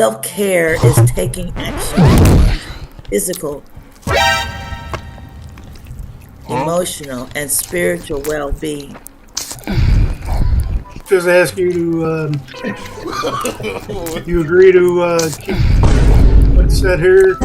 Self-care is taking action, physical, emotional, and spiritual well-being. Just ask you to, you agree to keep what's said here?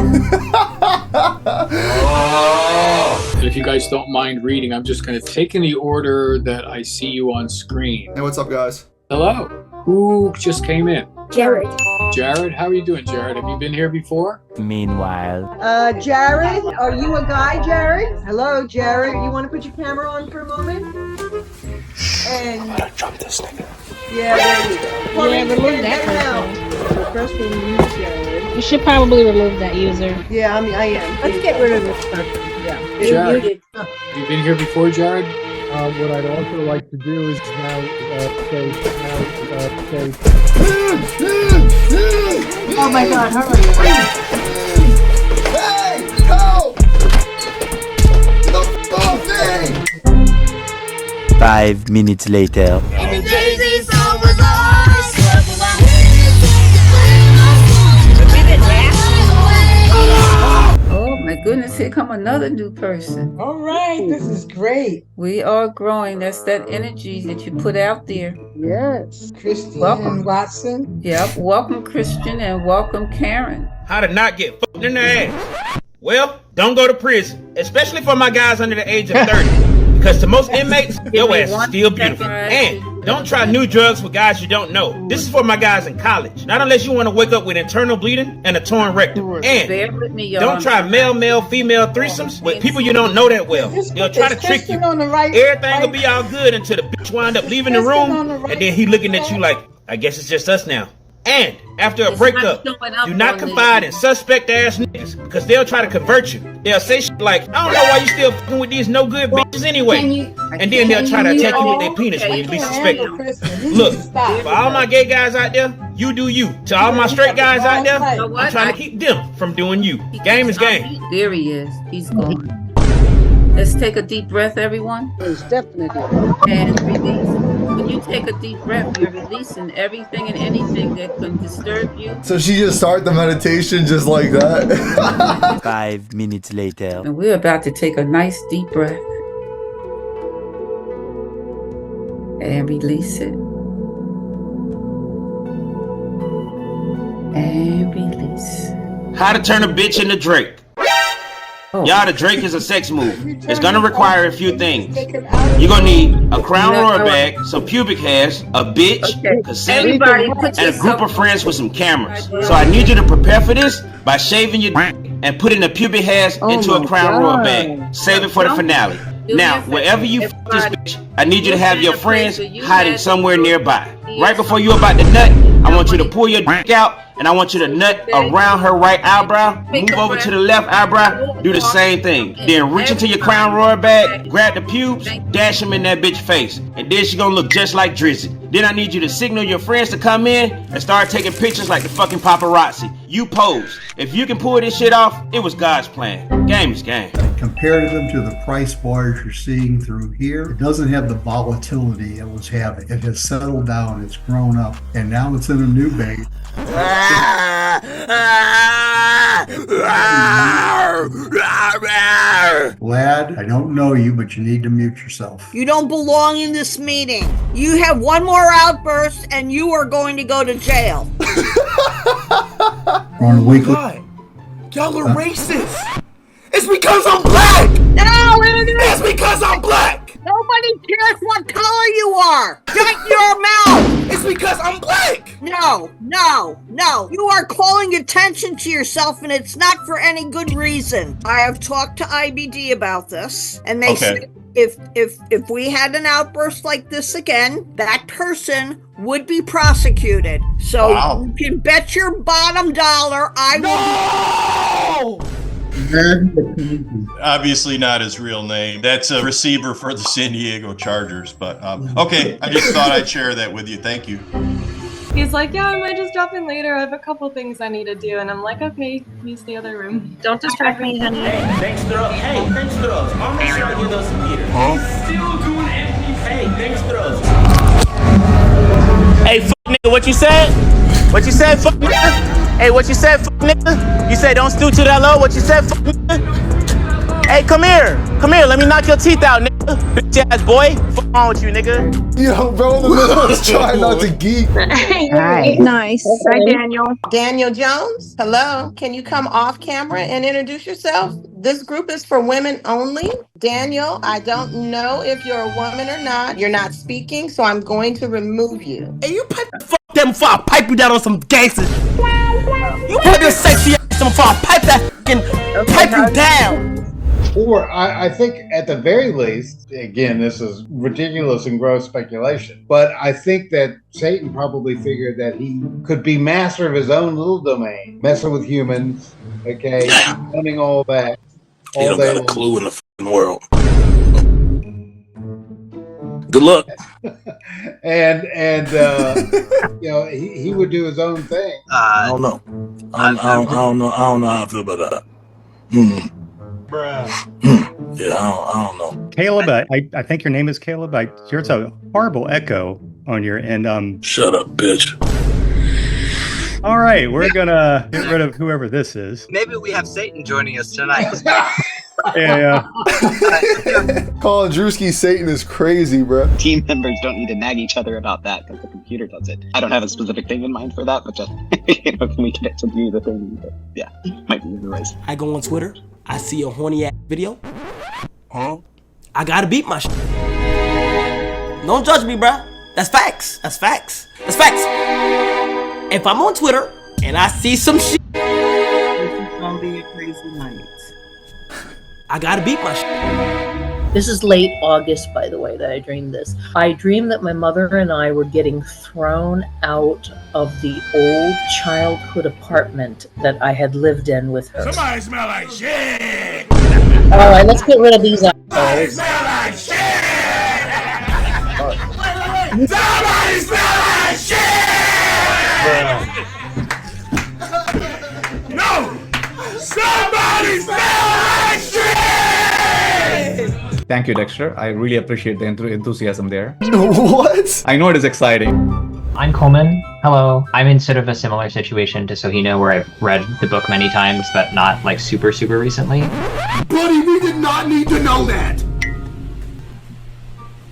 If you guys don't mind reading, I'm just going to take in the order that I see you on screen. Hey, what's up, guys? Hello. Who just came in? Jared. Jared? How are you doing, Jared? Have you been here before? Meanwhile. Jared, are you a guy, Jared? Hello, Jared. You want to put your camera on for a moment? And I'm gonna jump this nigga. yeah, there you go. Yeah, remove that person. The first one you use, Jared. You should probably remove that user. Yeah, I am. Let's get rid of this person. Yeah. Jared, have you been here before, Jared? What I'd also like to do is now say. Oh my God! Hurry! Hey, go! The thing! 5 minutes later. Oh my goodness, here come another new person. All right, this is great. We are growing. That's that energy that you put out there. Yes, Christian Welcome. Watson. Yep. Welcome, Christian, and welcome, Karen. How to not get fucked in the ass. Well, don't go to prison, especially for my guys under the age of 30. Because to most inmates, your ass is still beautiful. And don't try new drugs with guys you don't know. This is for my guys in college. Not unless you want to wake up with internal bleeding and a torn rectum. And Bear with me, y'all. don't try male, female threesomes with people you don't know that well. They'll try to trick you. Everything will be all good until the bitch wind up leaving the room, and then he looking at you like, I guess it's just us now. And after a breakup, do not confide in suspect ass niggas because they'll try to convert you. They'll say shit like, I don't know why you still fucking with these no good bitches anyway. And then they'll try to attack you with their penis when you least suspect it. Look, for all my gay guys out there, you do you. To all my straight guys out there, I'm trying to keep them from doing you. Game is game. There he is. He's gone. Let's take a deep breath, everyone. Yes, definitely. And release. When you take a deep breath, you're releasing everything and anything that can disturb you. So she just started the meditation just like that? 5 minutes later. And we're about to take a nice deep breath. And release it. And release. How to turn a bitch into Drake. Y'all, the Drake is a sex move. It's gonna require a few things. You're gonna need a crown roller bag, some pubic hairs, a bitch, consent, and a group of friends with some cameras. So I need you to prepare for this by shaving your dick and putting the pubic hairs into a crown roller bag. Save it for the finale. Now, wherever you f this bitch, I need you to have your friends hiding somewhere nearby. Right before you're about to nut, I want you to pull your dick out, and I want you to nut around her right eyebrow. Move over to the left eyebrow, do the same thing. Then reach into your crown roller bag, grab the pubes, dash them in that bitch face. And then she's gonna look just like Drizzy. Then I need you to signal your friends to come in and start taking pictures like the fucking paparazzi. You pose. If you can pull this shit off, it was God's plan. Game is game. Compared them to the price bars you're seeing through here, it doesn't have the volatility it was having. It has settled down, it's grown up, and now it's in a new base. Lad, I don't know you, but you need to mute yourself. You don't belong in this meeting. You have one more outburst and you are going to go to jail. On a weekly. Y'all are racist. It's because I'm black. No, it is. It's because I'm black. Nobody cares what color you are. Shut your mouth. It's because I'm black. No. You are calling attention to yourself and it's not for any good reason. I have talked to IBD about this and they said if we had an outburst like this again, that person would be prosecuted. So you can bet your bottom dollar I will Obviously not his real name. That's a receiver for the San Diego Chargers. But okay, I just thought I'd share that with you. Thank you. He's like, yeah, I might just drop in later. I have a couple things I need to do. And I'm like, okay, use the other room. Don't distract me, honey. Hey, thanks, Throws. I'll make sure I get those some Peter. He's still doing NPC. Hey, thanks, Throws. Hey, fuck nigga, what you said? What you said, fuck nigga? Hey, what you said, nigga? You said don't stoop to that low. What you said, nigga? Hey, come here. Come here. Let me knock your teeth out, nigga. Bitch ass boy. What's wrong with you, nigga? Yo, bro, in the middle of trying not to geek. Hi. Nice. Hi, Daniel. Daniel Jones, hello. Can you come off camera and introduce yourself? This group is for women only. Daniel, I don't know if you're a woman or not. You're not speaking, so I'm going to remove you. Hey, you pipe the fuck them before I pipe you down on some gangsters. You pipe your sexy ass before I pipe that fucking pipe you down. Or I think at the very least, again, this is ridiculous and gross speculation, but I think that Satan probably figured that he could be master of his own little domain, messing with humans, okay, running all that. He don't got a clue in the fucking world. Good luck. and you know, he would do his own thing. I don't know. I don't know how I feel about that. Yeah, I don't know. Caleb, I think your name is Caleb. I hear it's a horrible echo on your end. Shut up, bitch. All right, we're gonna get rid of whoever this is. Maybe we have Satan joining us tonight. Yeah. Calling Druski Satan is crazy, bro. Team members don't need to nag each other about that because the computer does it. I don't have a specific thing in mind for that, but just can we get to do the thing? But yeah, might be the race. I go on Twitter. I see a horny ass video. Huh? I gotta beat my shit. Don't judge me, bruh. That's facts. That's facts. That's facts. If I'm on Twitter and I see some shit, This is gonna be a crazy night. I gotta beat my shit. This is late August, by the way, that I dreamed this. I dreamed that my mother and I were getting thrown out of the old childhood apartment that I had lived in with her. Somebody smell like shit. All right, let's get rid of these assholes. Smell like shit. Somebody smell like shit. No. Somebody smell like shit. Thank you, Dexter. I really appreciate the enthusiasm there. What? I know it is exciting. I'm Coleman. Hello. I'm in sort of a similar situation to Sohino where I've read the book many times, but not like super recently. Buddy, we did not need to know that.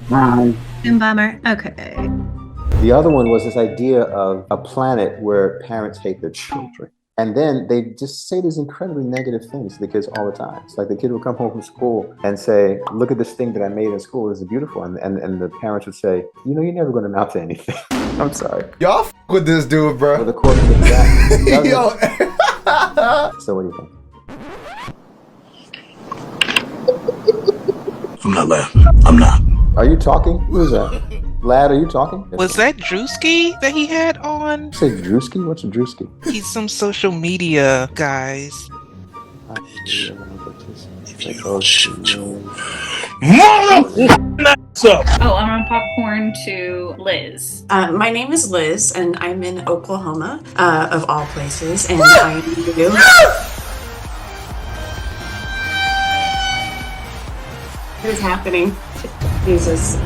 Bummer. Okay. The other one was this idea of a planet where parents hate their children. And then they just say these incredibly negative things to the kids all the time. It's like the kid would come home from school and say, look at this thing that I made in school, this is beautiful. And the parents would say, you know, you're never going to amount to anything. I'm sorry. Y'all f with this dude, bro. For the course of the Yo. So what do you think? I'm not laughing. I'm not. Are you talking? Who is that? Lad, are you talking? Was that Druski that he had on? Say Druski? What's a Druski? He's some social media guys. If you don't shoot your mother. Oh, I'm on popcorn to Liz. My name is Liz, and I'm in Oklahoma, of all places, and I am new. What is happening? Jesus.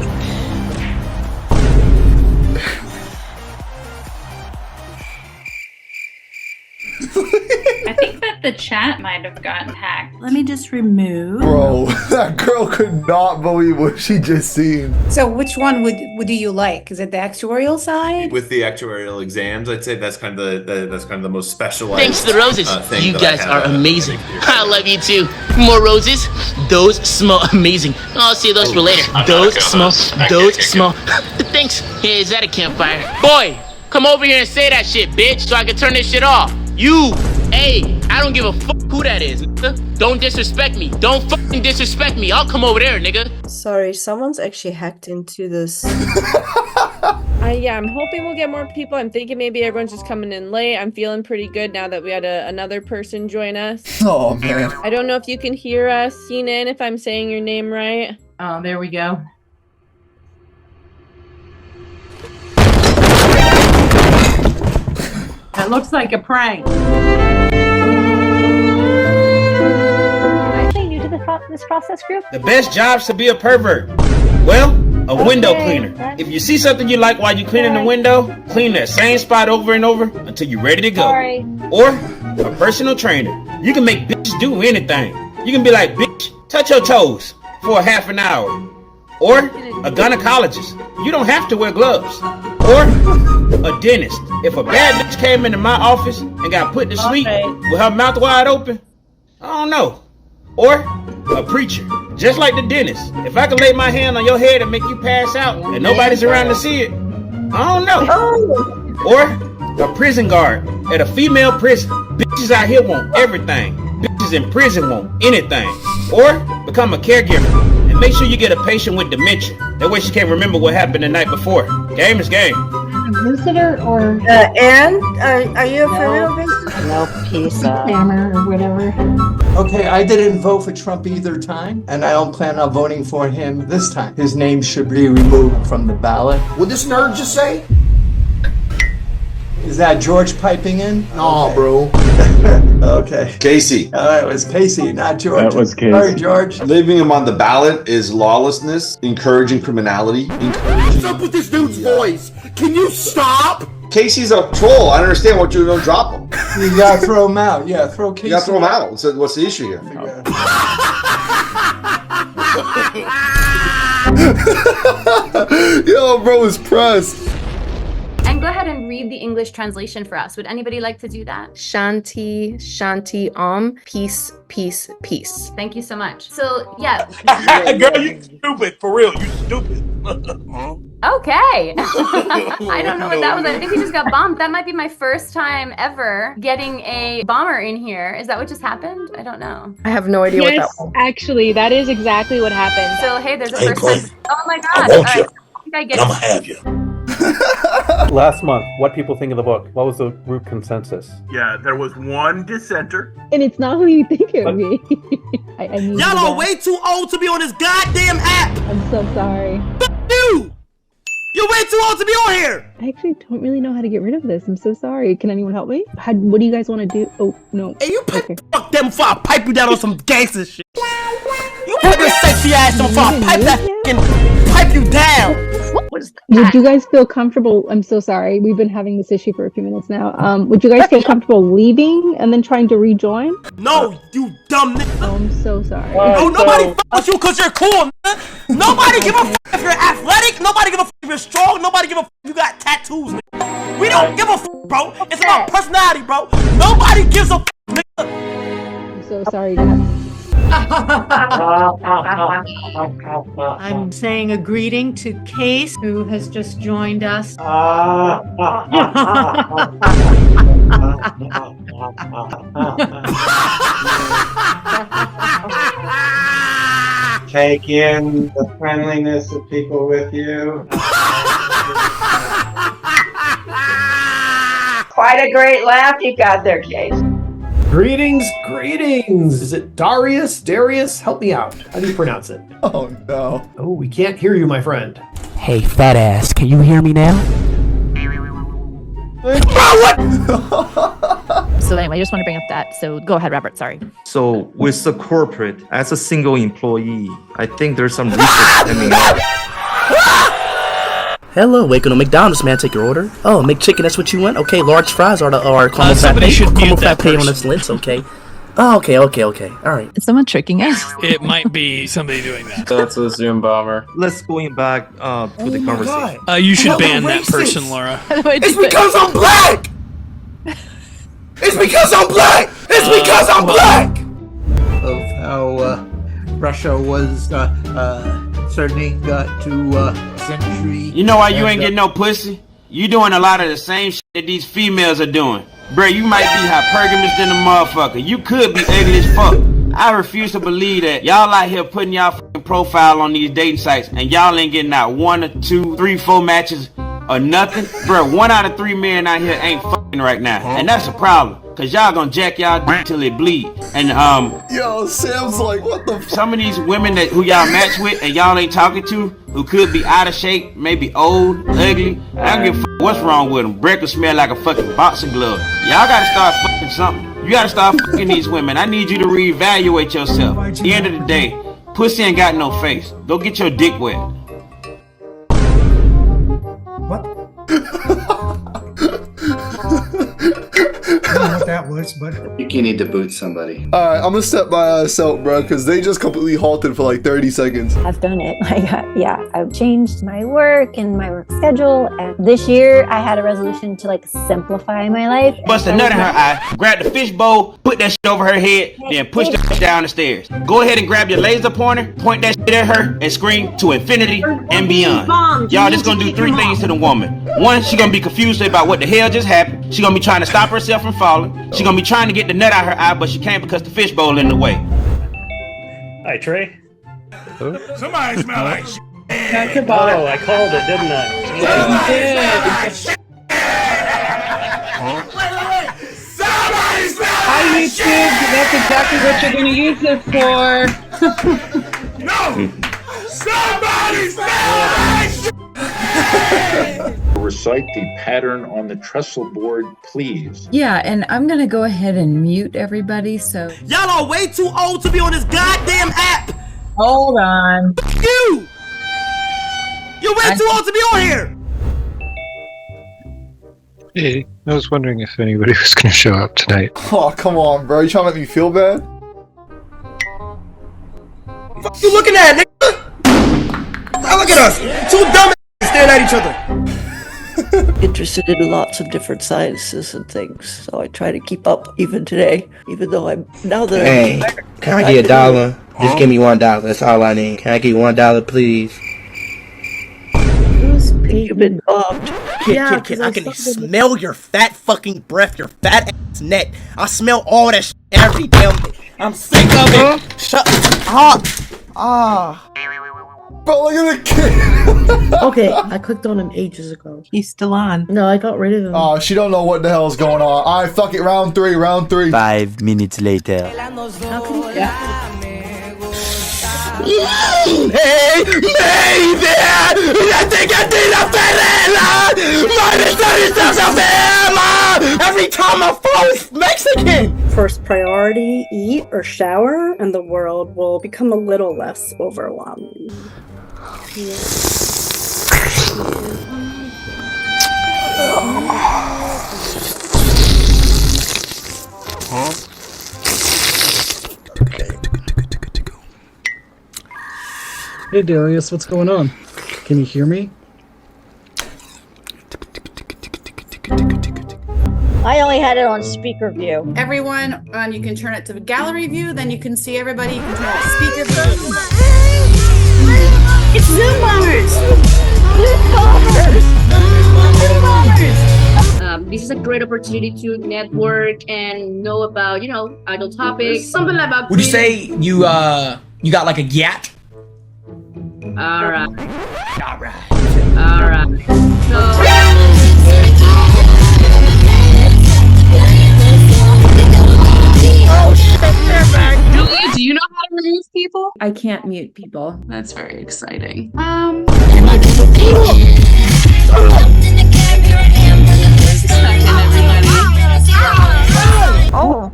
I think that the chat might have gotten hacked. Let me just remove. Bro, that girl could not believe what she just seen. So which one would you like? Is it the actuarial side? With the actuarial exams, I'd say that's kind of the most specialized. Thanks to the roses. Thing You that guys I are have. amazing. I love you too. More roses. Those smell amazing. I'll see those for later. Those smell. Thanks. Hey, is that a campfire? Boy, come over here and say that shit, bitch, so I can turn this shit off. You. Hey, I don't give a fuck who that is, nigga. Don't disrespect me. Don't fucking disrespect me. I'll come over there, nigga. Sorry, someone's actually hacked into this. Yeah, I'm hoping we'll get more people. I'm thinking maybe everyone's just coming in late. I'm feeling pretty good now that we had another person join us. Oh, man. I don't know if you can hear us, Cenat, if I'm saying your name right. Oh, there we go. That looks like a prank. New to this process group? The best job's to be a pervert. Well, A window cleaner. If you see something you like while you're cleaning the window, clean that same spot over and over until you're ready to go. Sorry. Or a personal trainer. You can make bitches do anything. You can be like, bitch, touch your toes for a half an hour. Or a gynecologist. You don't have to wear gloves. Or a dentist. If a bad bitch came into my office and got put to sleep with her mouth wide open, I don't know. Or a preacher. Just like the dentist. If I could lay my hand on your head and make you pass out and nobody's around to see it, I don't know. Or a prison guard at a female prison. Bitches out here want everything. Bitches in prison want anything. Or become a caregiver. And make sure you get a patient with dementia. That way she can't remember what happened the night before. Game is game. Visitor or Anne, are you a criminal visitor? No peace. Scammer or whatever. Okay, I didn't vote for Trump either time, and I don't plan on voting for him this time. His name should be removed from the ballot. What this nerd just say? Is that George piping in? No, bro. Okay. Casey. It was Casey, not George. That was Casey. Sorry, George. Leaving him on the ballot is lawlessness, encouraging criminality. What's up with this dude's voice? Can you stop? Casey's a troll. I don't understand what you don't drop him. You gotta throw him out. Yeah, throw Casey. You gotta throw him out. What's the issue here? Yo, bro is pressed. And go ahead and read the English translation for us. Would anybody like to do that? Shanti, Shanti, peace, peace, peace. Thank you so much. So, yeah. Girl, you stupid. For real, you stupid. Okay. I don't know what that was. I think we just got bombed. That might be my first time ever getting a bomber in here. Is that what just happened? I don't know. I have no idea what that Yes, was. actually, that is exactly what happened. So, hey, there's a Hey, first Clay. time. Oh my I god. want you. I think I get I'ma have you. Last month, what people think of the book? What was the group consensus? Yeah, there was one dissenter. And it's not who you think it would be. I need Y'all are way too old to be on this goddamn app. I'm so sorry. You! You're way too old to be on here. I actually don't really know how to get rid of this. I'm so sorry. Can anyone help me? What do you guys want to do? Oh, no. Hey, you fuck them before I pipe you down on some gangster shit. You put your sexy ass on before I pipe that fucking pipe you down. Would you guys feel comfortable? I'm so sorry. We've been having this issue for a few minutes now. Would you guys feel comfortable leaving and then trying to rejoin? No, you dumb nigga. Oh, I'm so sorry. Oh, nobody fucks you because you're cool, man. Nobody give a fuck if you're athletic. Nobody give a fuck if you're strong. Nobody give a fuck if you got tattoos, nigga. We don't give a fuck, bro. It's about personality, bro. Nobody gives a fuck, nigga. I'm so sorry, guys. I'm saying a greeting to Case, who has just joined us. Take in the friendliness of people with you. Quite a great laugh you got there, Case. Greetings, greetings. Is it Darius? Darius? Help me out. How do you pronounce it? Oh, no. Oh, we can't hear you, my friend. Hey, fat ass, can you hear me now? So anyway, I just want to bring up that. So go ahead, Robert. Sorry. So, with the corporate, as a single employee, I think there's some research coming out. Hello, waking on McDonald's. May I take your order? Oh, McChicken, that's what you want? Okay, large fries or caramel somebody should mute that on person. its lips, okay. Oh, okay. All right. Is someone tricking us? It might be somebody doing that. That's a Zoom bomber. Let's going back to the conversation. You should Y'all ban are that racist. person, Laura. It's because I'm black! It's because I'm black! It's because I'm black! Of how Russia was turning to century. You know why you ain't getting no pussy? You doing a lot of the same shit that these females are doing. Bruh, you might be hypergamous than a motherfucker. You could be ugly as fuck. I refuse to believe that y'all out here putting y'all fucking profile on these dating sites and y'all ain't getting out 1 or 2, 3, 4 matches or nothing. Bruh, 1 out of 3 men out here ain't fucking right now. And that's a problem. Cause y'all gonna jack y'all dick till it bleed. And Yo, Sam's like, what the some of these women who y'all match with and y'all ain't talking to, who could be out of shape, maybe old, ugly, I don't give a fuck what's wrong with them. Breath will smell like a fucking boxing glove. Y'all gotta start fucking something. You gotta start fucking these women. I need you to reevaluate yourself. At the end of the day, pussy ain't got no face. Go get your dick wet. know what that was, but I think you need to boot somebody. Alright, I'm gonna step my ass out, bro, because they just completely halted for like 30 seconds. I've done it. I've changed my work and my work schedule, and this year I had a resolution to like simplify my life. Bust a nut in her eye, grab the fish bowl, put that shit over her head, then push the shit down the stairs. Go ahead and grab your laser pointer, point that shit at her, and scream to infinity and beyond. Y'all, this gonna do 3 things to the woman. 1, she gonna be confused about what the hell just happened. She gonna be trying to stop herself from falling. She gonna be trying to get the nut out her eye, but she can't because the fish bowl in the way. Hi, Trey. somebody smell like shit. Oh, I called it, didn't I? Somebody smell Hi, like YouTube. That's exactly what you're going to use it for. No! Somebody smell like shit! Recite the pattern on the trestle board, please. Yeah, and I'm gonna go ahead and mute everybody, so... Y'all are way too old to be on this goddamn app! Hold on. F you! You're way too old to be on here! Hey, I was wondering if anybody was gonna show up tonight. Oh, come on, bro. You trying to make me feel bad? What you looking at, nigga? Now look at us! 2 dumb staring at each other! Interested in lots of different sciences and things, so I try to keep up even today, even though now that Hey, can I get $1? Just give me $1, that's all I need. Can I get $1, please? You've been bombed. Kid, I can smell your fat fucking breath, your fat ass neck. I smell all that shit every damn day. I'm sick of it. Shut up. But look at the kid. Okay, I clicked on him ages ago. He's still on. No, I got rid of him. Oh, she don't know what the hell's going on. Alright, fuck it, round 3. 5 minutes later. Hey, baby! I think I did a favela! Every time I fall, it's Mexican! First priority, eat or shower, and the world will become a little less overwhelming. Hey Darius, what's going on? Can you hear me? I only had it on speaker view. Everyone, you can turn it to gallery view, then you can see everybody. You can turn it to speaker view. It's Zoom bombers! This is a great opportunity to network and know about, idle topics. Something about. Would you say you got like a yacht? Alright. Julia, do you know how to remove people? I can't mute people. That's very exciting. Oh,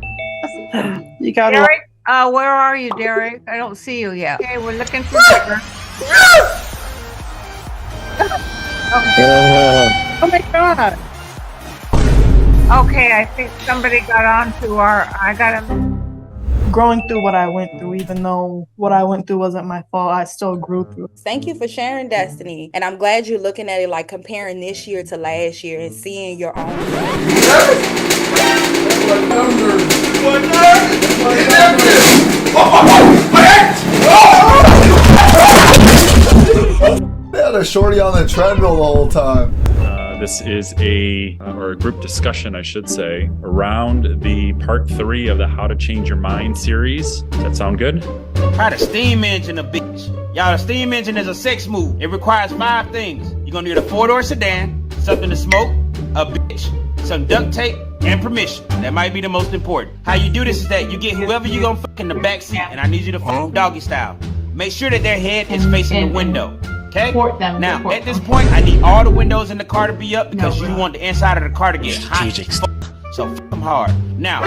You got Derek, where are you, Derek? I don't see you yet. Okay, we're looking for Derek. Oh my god. Okay, I think somebody got onto growing through what I went through, even though what I went through wasn't my fault, I still grew through. Thank you for sharing, Destiny. And I'm glad you're looking at it like comparing this year to last year and seeing your own. They had a shorty on the treadmill the whole time. This is a group discussion, I should say, around the part 3 of the How to Change Your Mind series. Does that sound good? Try the steam engine a bitch. Y'all, the steam engine is a sex move. It requires 5 things. You're gonna need a 4-door sedan, something to smoke, a bitch, some duct tape, and permission. That might be the most important. How you do this is that you get whoever you gonna fuck in the back seat, and I need you to fuck doggy style. Make sure that their head is facing the window. Okay? Now, at this point, I need all the windows in the car to be up because you want the inside of the car to get hot. So fuck them hard. Now,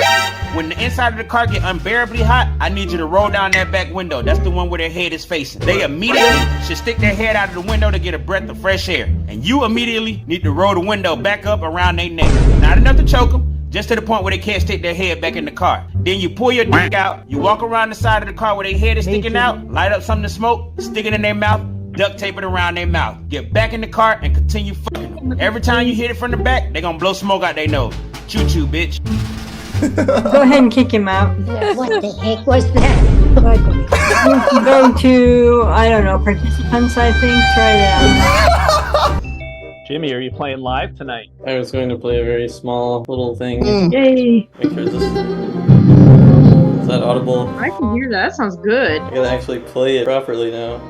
when the inside of the car get unbearably hot, I need you to roll down that back window. That's the one where their head is facing. They immediately should stick their head out of the window to get a breath of fresh air. And you immediately need to roll the window back up around their neck. Not enough to choke them, just to the point where they can't stick their head back in the car. Then you pull your dick out, you walk around the side of the car where their head is sticking out, light up something to smoke, stick it in their mouth, duct tape it around their mouth. Get back in the car and continue fucking them. Every time you hit it from the back, they gonna blow smoke out their nose. Choo-choo, bitch. Go ahead and kick him out. What the heck was that? Go to, I don't know, participants, I think. Try that. Jimmy, are you playing live tonight? I was going to play a very small little thing. Yay. Make sure is that audible? I can hear that. That sounds good. I gotta actually play it properly now.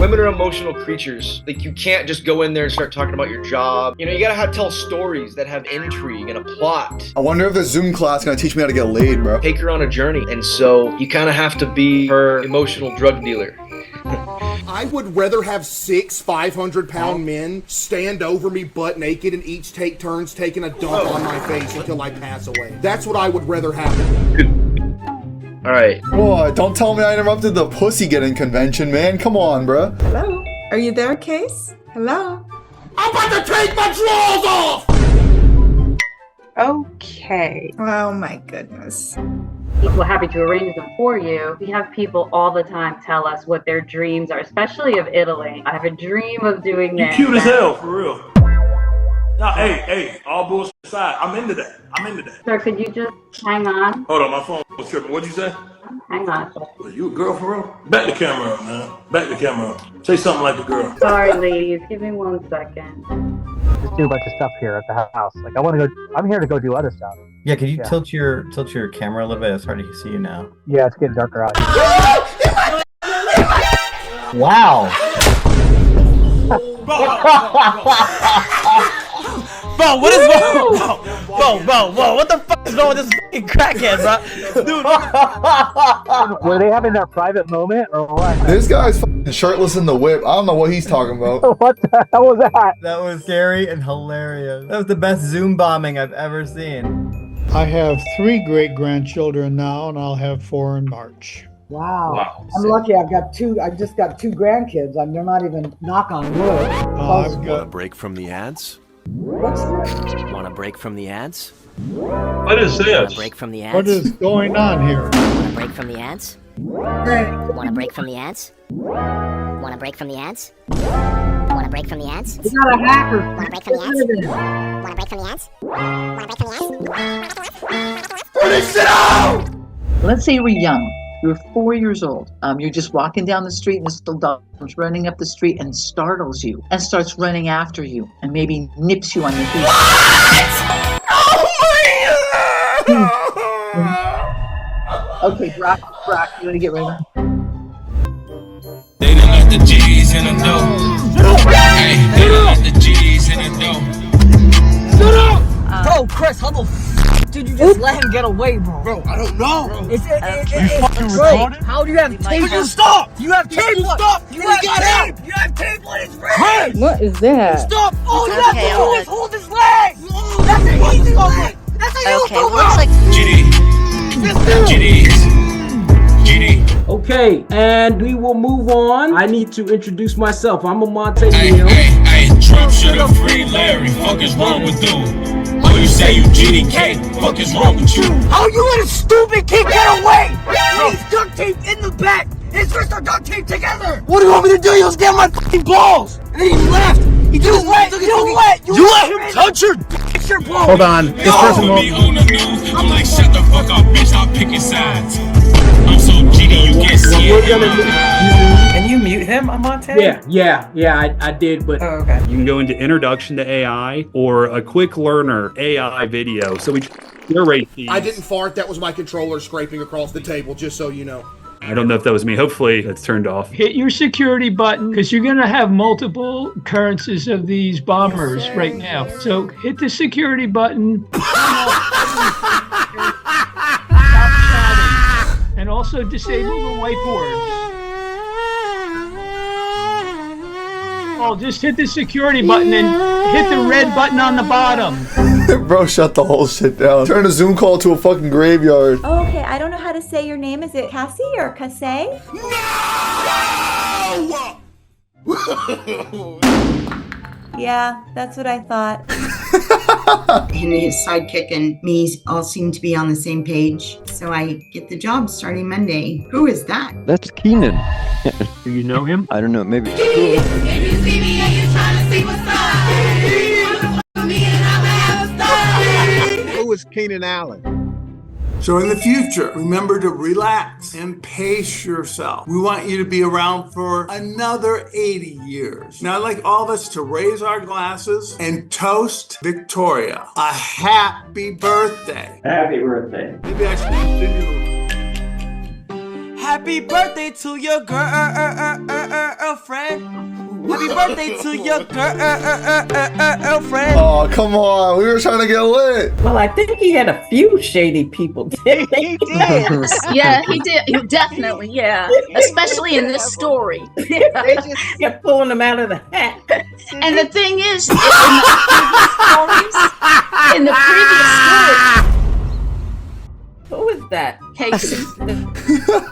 Women are emotional creatures. Like, you can't just go in there and start talking about your job. You know, you gotta tell stories that have intrigue and a plot. I wonder if the Zoom class is gonna teach me how to get laid, bro. Take her on a journey. And so you kind of have to be her emotional drug dealer. I would rather have 6 500-pound men stand over me butt naked and each take turns taking a dump on my face until I pass away. That's what I would rather happen. All right. Whoa, don't tell me I interrupted the pussy getting convention, man. Come on, bro. Hello? Are you there, Case? Hello? I'm about to take my drawers off! Okay. Oh my goodness. We're happy to arrange them for you. We have people all the time tell us what their dreams are, especially of Italy. I have a dream of doing this. You cute as hell, for real. Nah, hey, all bullshit aside, I'm into that. Sir, could you just hang on? Hold on, my phone was tripping. What'd you say? Hang on. Well, you a girl for real? Back the camera up, man. Back the camera up. Say something like a girl. Sorry, ladies. Give me 1 second. Just do a bunch of stuff here at the house. Like, I'm here to go do other stuff. Yeah, can you tilt your camera a little bit? It's hard to see you now. Yeah, it's getting darker out. Wow. Bro, what is wrong? Bro, what the fuck is wrong with this fucking crackhead, bro? Dude, were they having their private moment or what? This guy's fucking shirtless in the whip. I don't know what he's talking about. What the hell was that? That was scary and hilarious. That was the best Zoom bombing I've ever seen. I have 3 great-grandchildren now, and I'll have 4 in March. Wow. I'm lucky I've just got 2 grandkids. They're not even knock on wood. Want a break from the ads? What's this? Want a break from the ads? What is this? Want a break from the ads? What is going on here? Want a break from the ads? Want a break from the ads? Want a break from the ads? Want a break from the ads? We got a hacker. Want a break from the ads? Want a break from the ads? Want a break from the ads? Sit out! Let's say you were young. You were 4 years old. You're just walking down the street and this little dog comes running up the street and startles you and starts running after you and maybe nips you on your feet. Okay, Brock, you wanna get ready? They done left the G's in the dough. Hey, they done left the G's in the dough. Shut up! Bro, Chris, how the f did you just let him get away, bro? Bro, I don't know. You fucking retarded? How do you have tape? Will you stop? You have tape? Stop! You have tape! You have tape on his wrist! What is that? Stop! All you have to do is hold his leg! That's an easy one! That's a easy one! Looks like GD. Okay, and we will move on. I need to introduce myself. I'm a Monte Neal. Hey, Trump sugar free Larry. Fuck is wrong with you? Oh, you say you GDK? Fuck is wrong with you? How you let a stupid kid get away? He's duct taped in the back. His wrists are duct taped together. What do you want me to do? He was getting my fucking balls, and then he left. You let him touch your balls. Hold on. This person won't. I'm like, shut the fuck up, bitch. I'm picking sides. I'm so GD, you can't see it. Can you mute him, Amante? Yeah, I did, but okay. You can go into Introduction to AI or a Quick Learner AI video. So we curate these. I didn't fart. That was my controller scraping across the table, just so you know. I don't know if that was me. Hopefully that's turned off. Hit your security button because you're going to have multiple occurrences of these bombers right now. So hit the security button. And also disable the whiteboards. Oh, just hit the security button and hit the red button on the bottom. Bro, shut the whole shit down. Turn a Zoom call to a fucking graveyard. Oh, okay, I don't know how to say your name. Is it Cassie or Caseoh? No! Yeah, that's what I thought. Henry, his sidekick, and me all seem to be on the same page. So I get the job starting Monday. Who is that? That's Keenan. Do you know him? I don't know, maybe. If you see me and you're trying to see what's up, me and I'ma have a story. Who is Keenan Allen? So in the future, remember to relax and pace yourself. We want you to be around for another 80 years. Now I'd like all of us to raise our glasses and toast Victoria. A happy birthday. Happy birthday. Maybe I should continue. Happy birthday to your girlfriend. Happy birthday to your girlfriend. Oh, come on. We were trying to get lit. Well, I think he had a few shady people. He did. Yeah, he did. Definitely, yeah. Especially in this story. They just kept pulling them out of the hat. And the thing is, in the previous stories, who is that? Casey.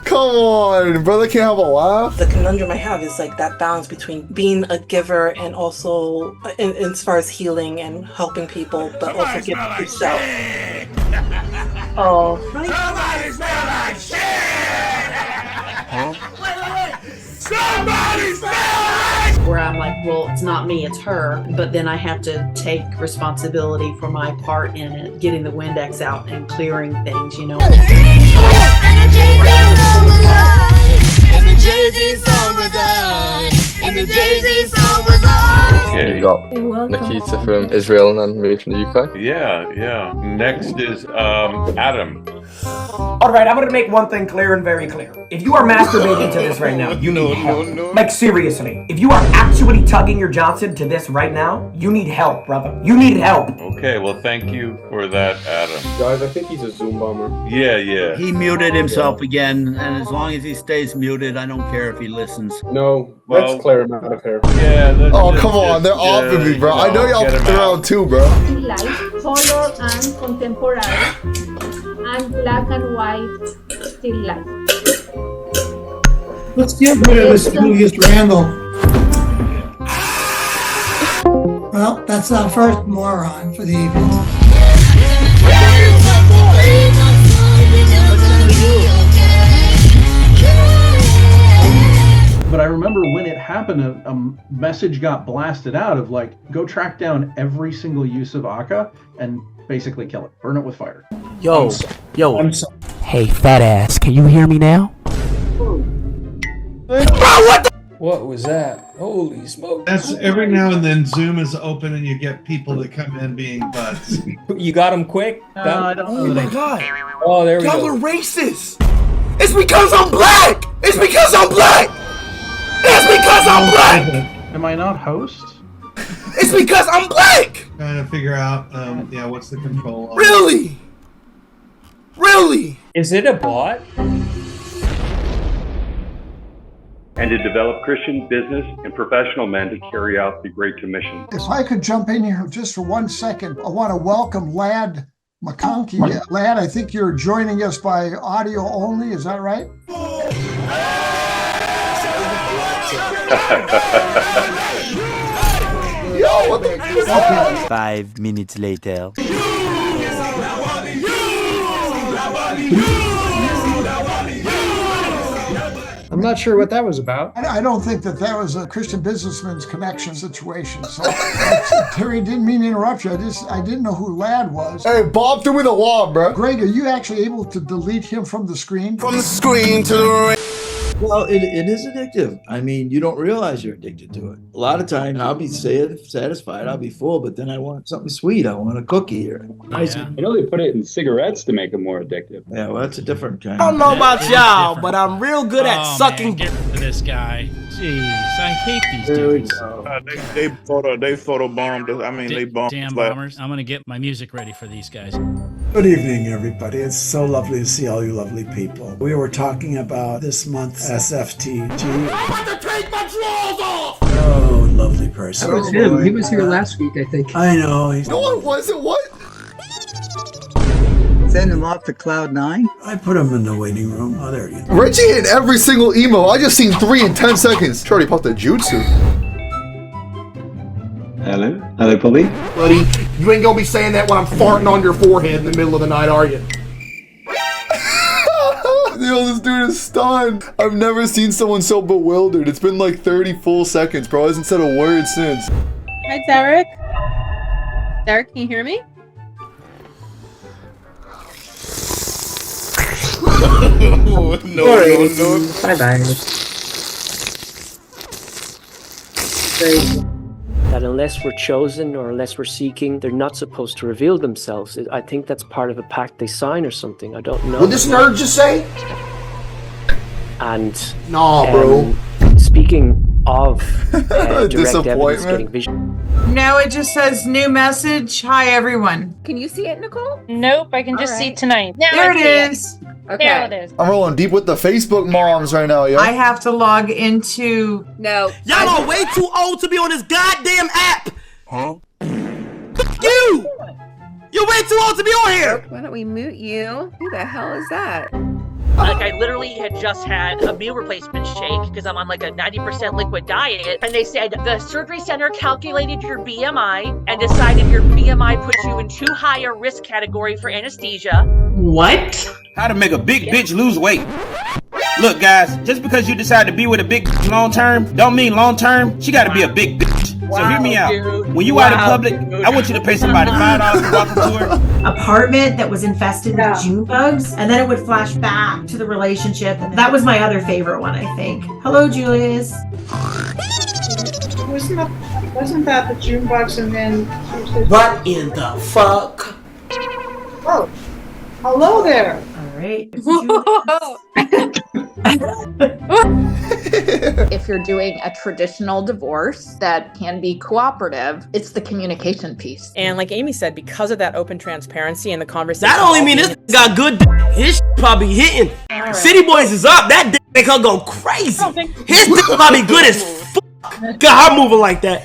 Come on, brother can't have a laugh. The conundrum I have is like that balance between being a giver and also in as far as healing and helping people, but also giving yourself. Oh. Somebody smell like shit! Huh? Wait. Somebody smell like... Where I'm like, well, it's not me, it's her. But then I have to take responsibility for my part in it, getting the Windex out and clearing things, you know. And the Jay-Z song was on. And the Jay-Z song was on. Okay. You got Nikita from Israel and me from the UK. Yeah. Next is Adam. Alright, I'm gonna make one thing clear and very clear. If you are masturbating to this right now, you need help. Like seriously, if you are actually tugging your Johnson to this right now, you need help, brother. You need help. Okay, well, thank you for that, Adam. Guys, I think he's a Zoom bomber. Yeah. He muted himself again, and as long as he stays muted, I don't care if he listens. No, let's clear him out of here. Yeah. Oh, come on. They're off of me, bro. I know y'all fucked around too, bro. Light, color and contemporary, and black and white still life. Let's get rid of this Julius Randle. Well, that's our first moron for the evening. But I remember when it happened, a message got blasted out of like, go track down every single use of Akka and basically kill it, burn it with fire. Yo. Hey, fat ass, can you hear me now? What was that? Holy smoke. That's every now and then Zoom is open and you get people that come in being butts. You got him quick? I don't Oh my god. Oh, there we Y'all go. are racist. It's because I'm black. It's because I'm black. It's because I'm black. Am I not host? It's because I'm black. Trying to figure out, what's the control? Really? Is it a bot? And to develop Christian business and professional men to carry out the Great Commission. If I could jump in here just for 1 second, I want to welcome Lad McConkey. Lad, I think you're joining us by audio only, is that right? Yo, what the fuck? 5 minutes later. I'm not sure what that was about. I don't think that was a Christian businessman's connection situation. So, Terry, didn't mean to interrupt you. I didn't know who Lad was. Hey, Bob threw me the wall, bro. Greg, are you actually able to delete him from the screen? From the screen to the Well, it is addictive. I mean, you don't realize you're addicted to it. A lot of times I'll be satisfied, I'll be full, but then I want something sweet. I want a cookie or nice. I know they put it in cigarettes to make them more addictive. Yeah, well, that's a different kind. I don't know about y'all, but I'm real good at sucking. Get rid of this guy. Jeez, I hate these dudes. They photobombed us. I mean, they bombed Damn bombers. I'm gonna get my music ready for these guys. Good evening, everybody. It's so lovely to see all you lovely people. We were talking about this month's SFTG. I'm about to take my drawers off. Oh, lovely person. That was him. He was here last week, I think. I know. No, it wasn't. What? Send him off to Cloud 9? I put him in the waiting room. Oh, there he is. Reggie hit every single emo. I just seen 3 in 10 seconds. Shorty popped the jutsu. Hello? Hello, Bobby? Buddy, you ain't gonna be saying that when I'm farting on your forehead in the middle of the night, are you? Yo, this dude is stunned. I've never seen someone so bewildered. It's been like 30 full seconds, bro. He hasn't said a word since. Hi, Derek. Derek, can you hear me? no. Bye-bye. That unless we're chosen or unless we're seeking, they're not supposed to reveal themselves. I think that's part of a pact they sign or something. I don't know. What this nerd just say? And nah, bro. Speaking of direct evidence getting vision. No, it just says new message. Hi, everyone. Can you see it, Nicole? Nope, I can just see tonight. There it is. Okay. There it is. I'm rolling deep with the Facebook moms right now, yo. I have to log into. No. Y'all are way too old to be on this goddamn app. Huh? Fuck you! You're way too old to be on here. Why don't we mute you? Who the hell is that? Like, I literally had just had a meal replacement shake because I'm on like a 90% liquid diet. And they said the surgery center calculated your BMI and decided your BMI puts you in too high a risk category for anesthesia. What? How to make a big bitch lose weight. Look, guys, just because you decide to be with a big bitch long term, don't mean long term, she gotta be a big bitch. So hear me out. Dude. When you out in public, I want you to pay somebody $5 to walk up to her. Apartment that was infested with June bugs, and then it would flash back to the relationship. And that was my other favorite one, I think. Hello, Julius. Wasn't that the June bugs and then? What in the fuck? Oh, hello there. All right. If you're doing a traditional divorce that can be cooperative, it's the communication piece. And like Amy said, because of that open transparency and the conversation. That only mean this got good. His probably hitting. Right. City Boys is up. That make her go crazy. His probably good as fuck. Got her moving like that.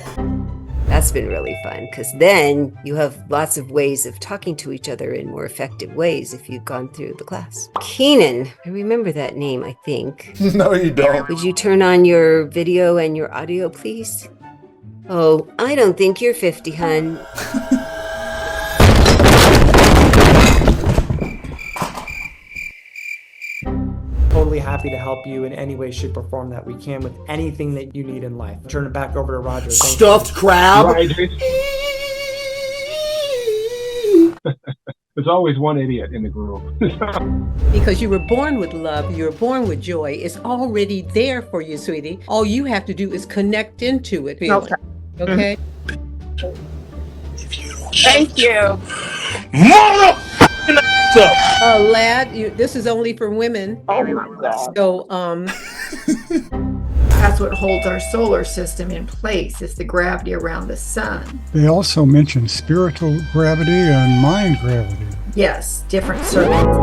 That's been really fun because then you have lots of ways of talking to each other in more effective ways if you've gone through the class. Keenan, I remember that name, I think. No, you don't. Would you turn on your video and your audio, please? Oh, I don't think you're 50, hun. Totally happy to help you in any way, shape, or form that we can with anything that you need in life. Turn it back over to Roger. Thank Stuffed crab. Right. There's always one idiot in the group. Because you were born with love, you were born with joy. It's already there for you, sweetie. All you have to do is connect into it. Okay. Okay? Thank you. Lad, this is only for women. Oh my God. So, that's what holds our solar system in place, is the gravity around the sun. They also mentioned spiritual gravity and mind gravity. Yes, different circuits.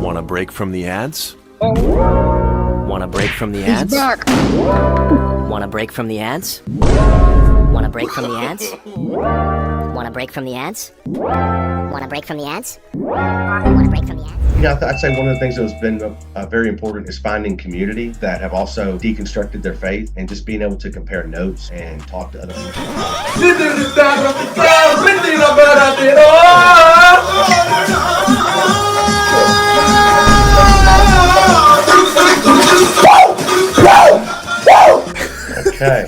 Want a break from the ads? Want a break from the ads? He's back. Want a break from the ads? Want a break from the ads? Want a break from the ads? Want a break from the ads? Want a break from the ads? Yeah, I'd say one of the things that has been very important is finding community that have also deconstructed their faith and just being able to compare notes and talk to other people. Okay.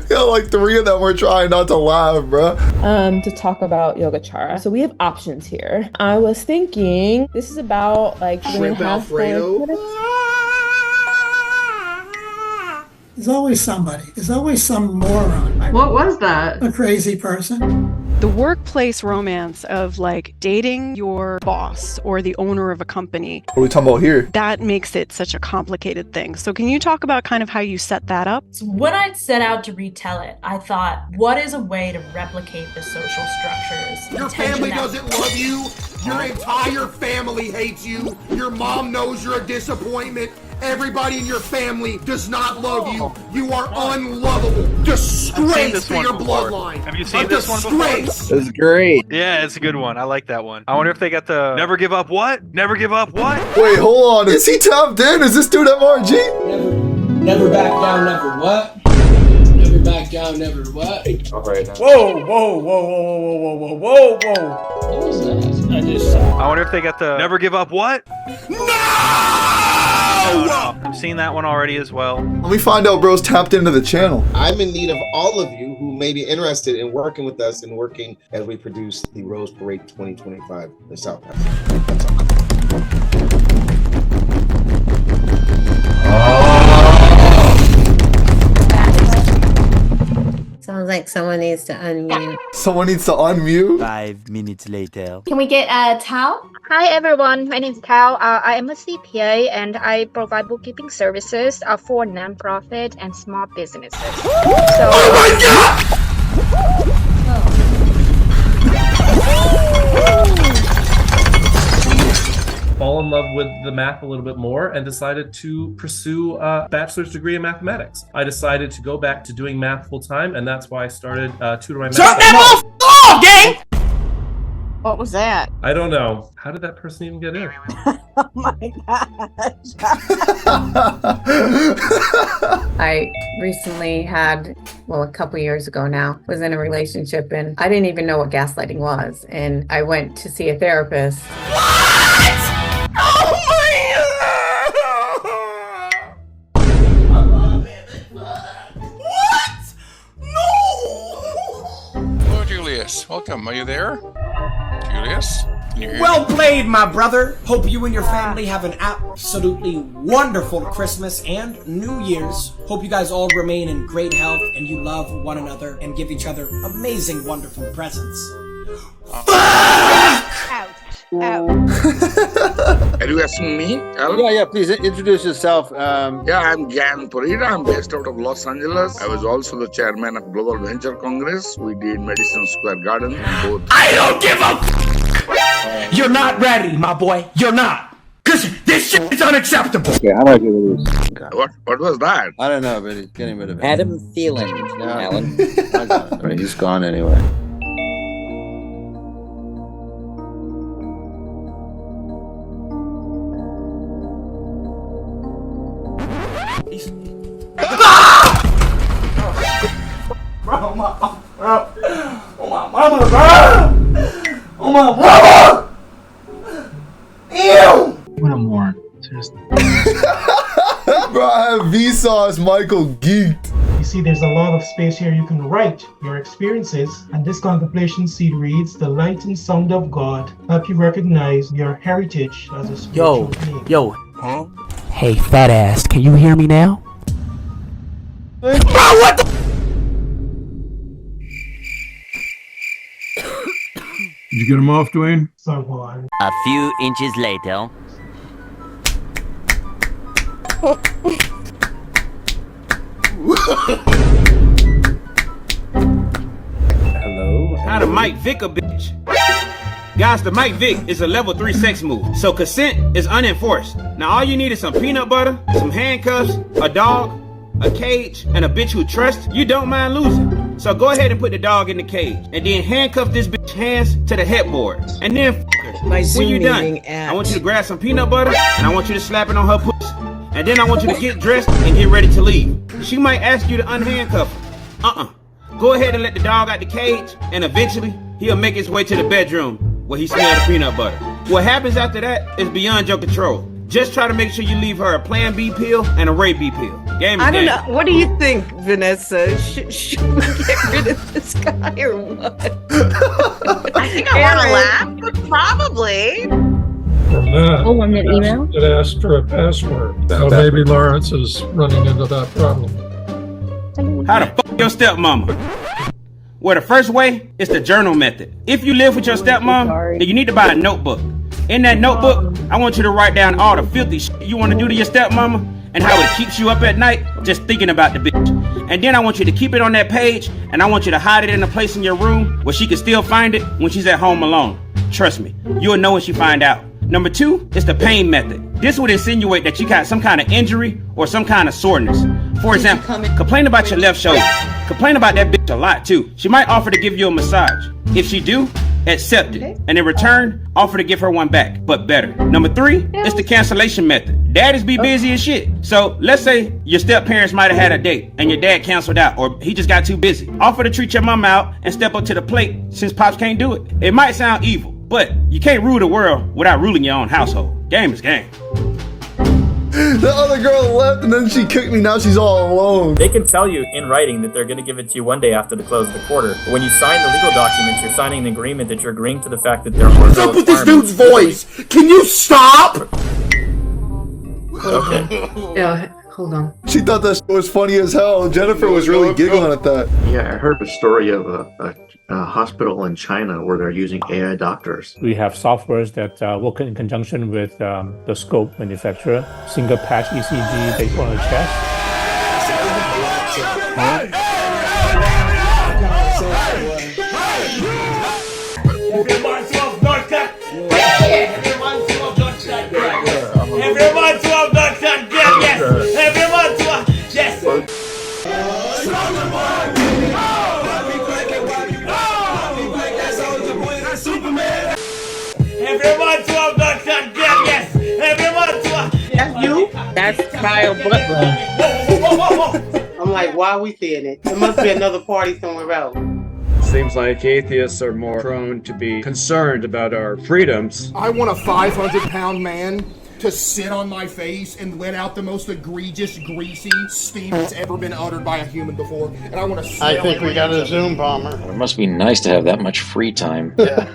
Yeah, like 3 of them were trying not to laugh, bro. To talk about Yogacara. So we have options here. I was thinking this is about like Shrimp Alfredo. There's always somebody. There's always some moron. What was that? A crazy person. The workplace romance of like dating your boss or the owner of a company. What are we talking about here? That makes it such a complicated thing. So can you talk about kind of how you set that up? So when I set out to retell it, I thought, what is a way to replicate the social structures? Your family doesn't love you. Your entire family hates you. Your mom knows you're a disappointment. Everybody in your family does not love you. You are unlovable. Disgrace to your bloodline. Have you seen this one before? This is great. Yeah, it's a good one. I like that one. I wonder if they got the never give up what? Never give up what? Wait, hold on. Is he tapped in? Is this dude MRG? Never back down, never what? Never back down, never what? Whoa, whoa, whoa, whoa, whoa, whoa, whoa, whoa. What was that? I wonder if they got the never give up what? No! I've seen that one already as well. Let me find out bro's tapped into the channel. I'm in need of all of you who may be interested in working with us and working as we produce the Rose Parade 2025 in South Pass. Sounds like someone needs to unmute. Someone needs to unmute? 5 minutes later. Can we get Tao? Hi everyone, my name is Tao. I am a CPA and I provide bookkeeping services for non-profit and small businesses. So, oh my God! Fall in love with the math a little bit more and decided to pursue a bachelor's degree in mathematics. I decided to go back to doing math full time, and that's why I started tutoring math. Shut that off, gang! What was that? I don't know. How did that person even get in? Oh my gosh. I recently had, well, a couple years ago now, was in a relationship and I didn't even know what gaslighting was. And I went to see a therapist. Hello, Julius. Welcome. Are you there? Julius? Can you hear Well me? played, my brother. Hope you and your family have an absolutely wonderful Christmas and New Year's. Hope you guys all remain in great health and you love one another and give each other amazing, wonderful presents. Are you asking me? Yeah, please introduce yourself. Yeah, I'm Gan Parida. I'm based out of Los Angeles. I was also the chairman of Global Venture Congress. We did Madison Square Garden. Both. I don't give a You're not ready, my boy. You're not. Cause this shit is unacceptable. Okay, how do I get rid of this? What was that? I don't know, but he's getting rid of it. Adam Thielen, Alan. I got it. All right, he's gone anyway. Oh my mama, bro! Oh my mama! Ew! What a moron. Seriously. Bro, I have Vsauce Michael geeked. You see, there's a lot of space here. You can write your experiences, and this contemplation seed reads, "The light and sound of God help you recognize your heritage as a spiritual being." Yo. Huh? Hey, fat ass, can you hear me now? Bro, what the? Did you get him off, Dwayne? Someone. A few inches later. Hello? How to Mike Vick a bitch. Guys, the Mike Vick is a level 3 sex move, so consent is unenforced. Now all you need is some peanut butter, some handcuffs, a dog, a cage, and a bitch who trusts you don't mind losing. So go ahead and put the dog in the cage, and then handcuff this bitch hands to the headboard. And then f her. When you're done, I want you to grab some peanut butter, and I want you to slap it on her pussy. And then I want you to get dressed and get ready to leave. She might ask you to unhandcuff her. Go ahead and let the dog out the cage, and eventually, he'll make his way to the bedroom where he smells the peanut butter. What happens after that is beyond your control. Just try to make sure you leave her a Plan B pill and a Ray B pill. Game is I don't game. know. What do you think, Vanessa? Should we get rid of this guy or what? I think I want to laugh, but probably. From that, Oh, on that email? it asked for a password. So maybe Lawrence is running into that problem. How the fuck your stepmama? Well, the first way is the journal method. If you live with your stepmom, then you need to buy a notebook. In that notebook, I want you to write down all the filthy shit you want to do to your stepmama and how it keeps you up at night just thinking about the bitch. And then I want you to keep it on that page, and I want you to hide it in a place in your room where she can still find it when she's at home alone. Trust me, you'll know when she find out. Number 2 is the pain method. This would insinuate that you got some kind of injury or some kind of soreness. For example, complain about your left shoulder. Complain about that bitch a lot too. She might offer to give you a massage. If she do, accept it. And in return, offer to give her one back, but better. Number 3 is the cancellation method. Daddies be busy as shit. So let's say your step parents might have had a date and your dad canceled out or he just got too busy. Offer to treat your mom out and step up to the plate since pops can't do it. It might sound evil, but you can't rule the world without ruling your own household. Game is game. The other girl left and then she kicked me. Now she's all alone. They can tell you in writing that they're going to give it to you one day after the close of the quarter. But when you sign the legal documents, you're signing an agreement that you're agreeing to the fact that there are What's up with this dude's voice? Can you stop? Okay. Yeah, hold on. She thought that was funny as hell. Jennifer was really giggling at that. Yeah, I heard a story of a hospital in China where they're using AI doctors. We have softwares that work in conjunction with the scope manufacturer, single patch ECG they put on the chest. That's you? That's Kyle Butler. I'm like, why are we seeing it? There must be another party somewhere else. Seems like atheists are more prone to be concerned about our freedoms. I want a 500-pound man to sit on my face and let out the most egregious, greasy steam that's ever been uttered by a human before. And I want to smell I think we got a Zoom bomber. It must be nice to have that much free time. Yeah.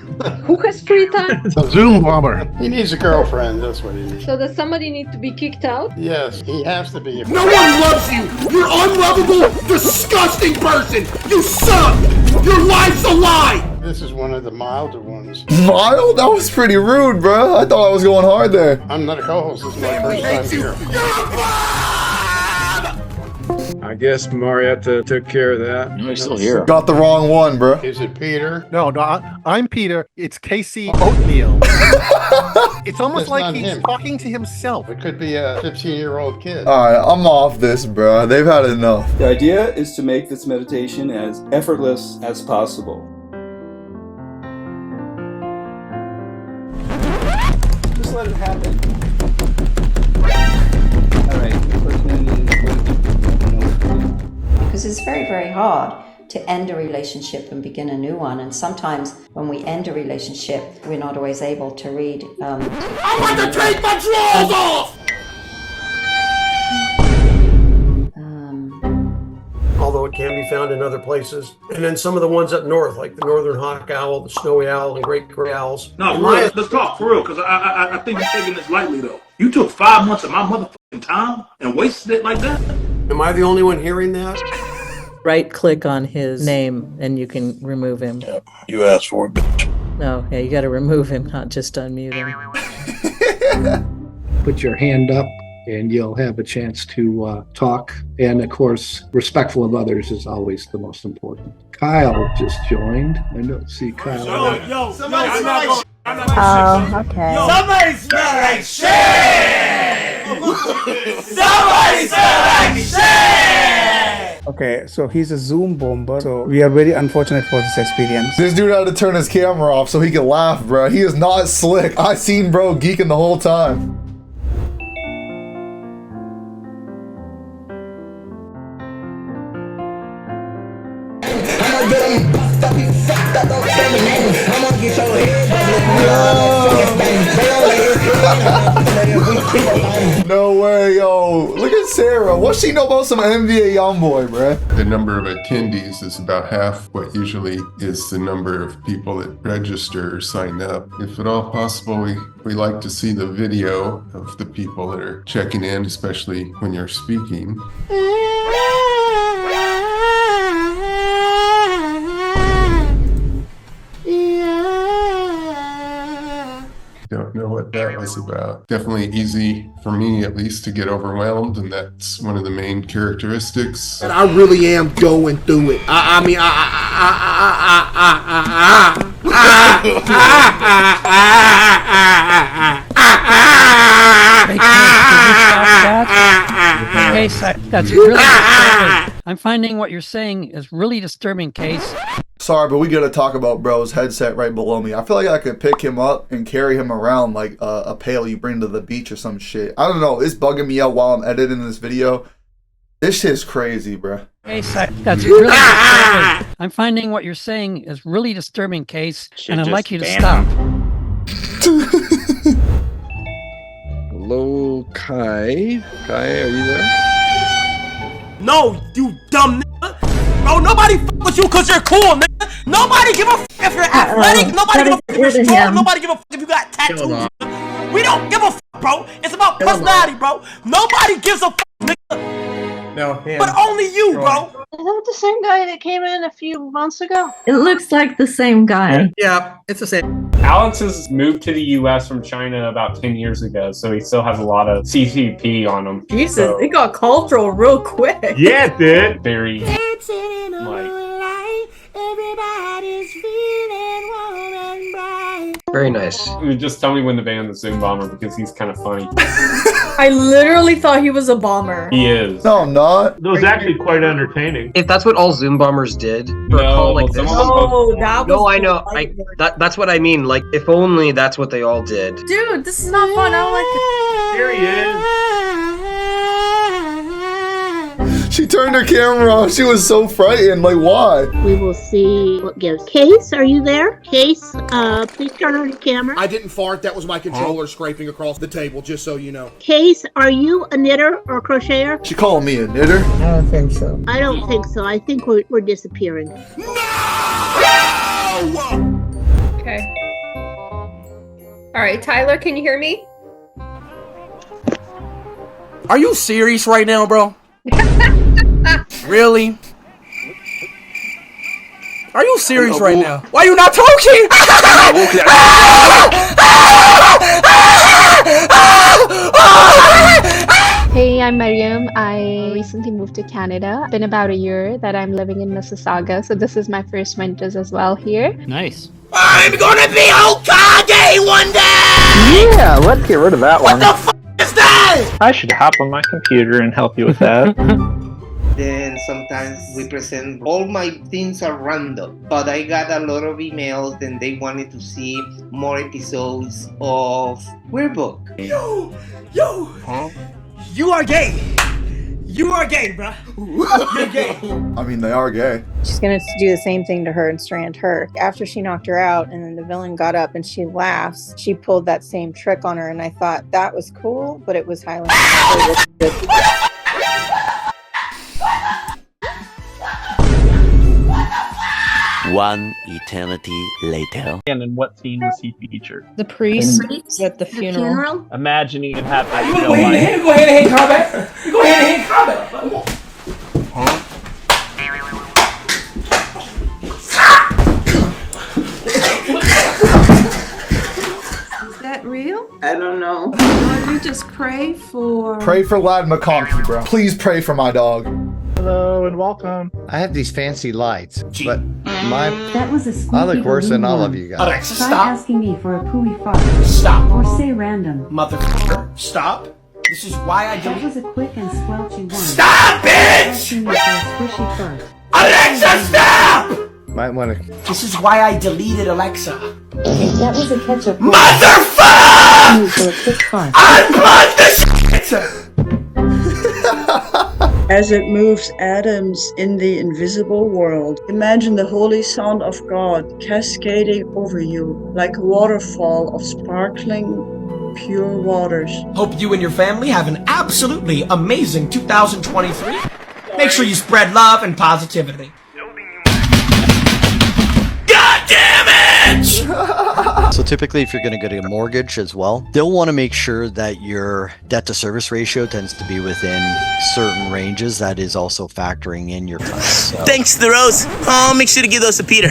Who has free time? A Zoom bomber. He needs a girlfriend, that's what he needs. So does somebody need to be kicked out? Yes, he has to be. No one loves you! You're unlovable, disgusting person! You suck! Your life's a lie! This is one of the milder ones. Mild? That was pretty rude, bro. I thought I was going hard there. I'm not a co-host. This is my first time here. I guess Marietta took care of that. No, he's still here. Got the wrong one, bro. Is it Peter? No, I'm Peter. It's Casey Oatmeal. It's almost It's like not he's him. talking to himself. It could be a 15-year-old kid. Alright, I'm off this, bro. They've had enough. The idea is to make this meditation as effortless as possible. Just let it happen. Alright, because it's very, very hard to end a relationship and begin a new one. And sometimes when we end a relationship, we're not always able to read. I want to take my drawers off! Although it can be found in other places. And then some of the ones up north, like the northern hawk owl, the snowy owl, and great gray owls. No, for real, let's talk for real, because I think you're taking this lightly, though. You took 5 months of my motherfucking time and wasted it like that? Am I the only one hearing that? Right click on his name and you can remove him. Yeah, you asked for it, bitch. No, yeah, you got to remove him, not just unmute him. Put your hand up and you'll have a chance to talk. And of course, respectful of others is always the most important. Kyle just joined. I don't see Kyle. Yo, somebody I'm not okay. Somebody smell like shit! Somebody smell like shit! Okay, so he's a Zoom bomber, so we are very unfortunate for this experience. This dude had to turn his camera off so he could laugh, bro. He is not slick. I seen bro geeking the whole time. No way, yo. Look at Sarah. What she know about some NBA Youngboy, bruh? The number of attendees is about half what usually is the number of people that register or sign up. If at all possible, we like to see the video of the people that are checking in, especially when you're speaking. don't know what that was about. Definitely easy for me, at least, to get overwhelmed, and that's one of the main characteristics. And I really am going through it. Case, that's really disturbing. I'm finding what you're saying is really disturbing, Case. Sorry, but we gotta talk about bro's headset right below me. I feel like I could pick him up and carry him around like a pail you bring to the beach or some shit. I don't know. It's bugging me out while I'm editing this video. This shit's crazy, bro. Case, that's really disturbing. I'm finding what you're saying is really disturbing, Case, and I'd like you to stop. Hello, Kai. Kai, are you there? No, you dumb nigga. Bro, nobody f with you because you're cool, nigga. Nobody give a f if you're athletic. Nobody give a f if you're strong. Nobody give a f if you got tattoos. We don't give a f, bro. It's about personality, bro. Nobody gives a f, nigga. No, but only you, bro. Is that the same guy that came in a few months ago? It looks like the same guy. Yeah, it's the same. Alex has moved to the US from China about 10 years ago, so he still has a lot of CCP on him. Jesus, so, it got cultural real quick. yeah, it did. Very, Everybody's feeling warm and bright. Very nice. Just tell me when to ban the Zoom Bomber because he's kind of funny. I literally thought he was a bomber. He is. No, I'm not. It was actually quite entertaining. If that's what all Zoom bombers did, no, like this. Oh, that was no, I know. That's what I mean. Like, if only that's what they all did. Dude, this is not fun. I don't like this. Here he is. She turned her camera off. She was so frightened. Like, why? We will see what gives. Case, are you there? Case, please turn on your camera. I didn't fart. That was my controller scraping across the table, just so you know. Case, are you a knitter or crocheter? She calling me a knitter? I don't think so. I don't think so. I think we're disappearing. No! Okay. All right, Tyler, can you hear me? Are you serious right now, bro? Really? Are you serious right now? Why are you not talking? Hey, I'm Mariam. I recently moved to Canada. It's been about a year that I'm living in Mississauga, so this is my first winters as well here. Nice. I'm gonna be Hokage one day! Yeah, let's get rid of that one. What the f is that? I should hop on my computer and help you with that. Then sometimes we present all my things are random, but I got a lot of emails and they wanted to see more episodes of Weird Book. Yo, huh? You are gay. You are gay, bruh. You're gay. I mean, they are gay. She's gonna do the same thing to her and strand her. After she knocked her out and then the villain got up and she laughs, she pulled that same trick on her and I thought that was cool, but it was highly inappropriate. One eternity later. And in what scene was he featured? The priest at the funeral. Imagining it happened. You go ahead and combat. You go ahead and combat. Huh? Is that real? I don't know. Why don't you just pray for... Pray for Lad McConkey, bro. Please pray for my dog. Hello and welcome. I have these fancy lights, but That was a I look worse than all of you guys. Alexa, Try stop. asking me for a pooey fart. Stop. Or say random. Motherfucker, stop. This is why I That delete. was a quick and squelchy one. Stop, bitch! Asking me for a squishy fart. Alexa, stop! Might want to. This is why I deleted Alexa. That was a ketchup. Motherfucker! For a quick fart. Unplug the shit! As it moves atoms in the invisible world, imagine the holy Son of God cascading over you like a waterfall of sparkling, pure waters. Hope you and your family have an absolutely amazing 2023. Make sure you spread love and positivity. God damn it! So typically if you're going to get a mortgage as well, they'll want to make sure that your debt to service ratio tends to be within certain ranges. That is also factoring in your price. So. Thanks, the rose. Oh, make sure to give those to Peter.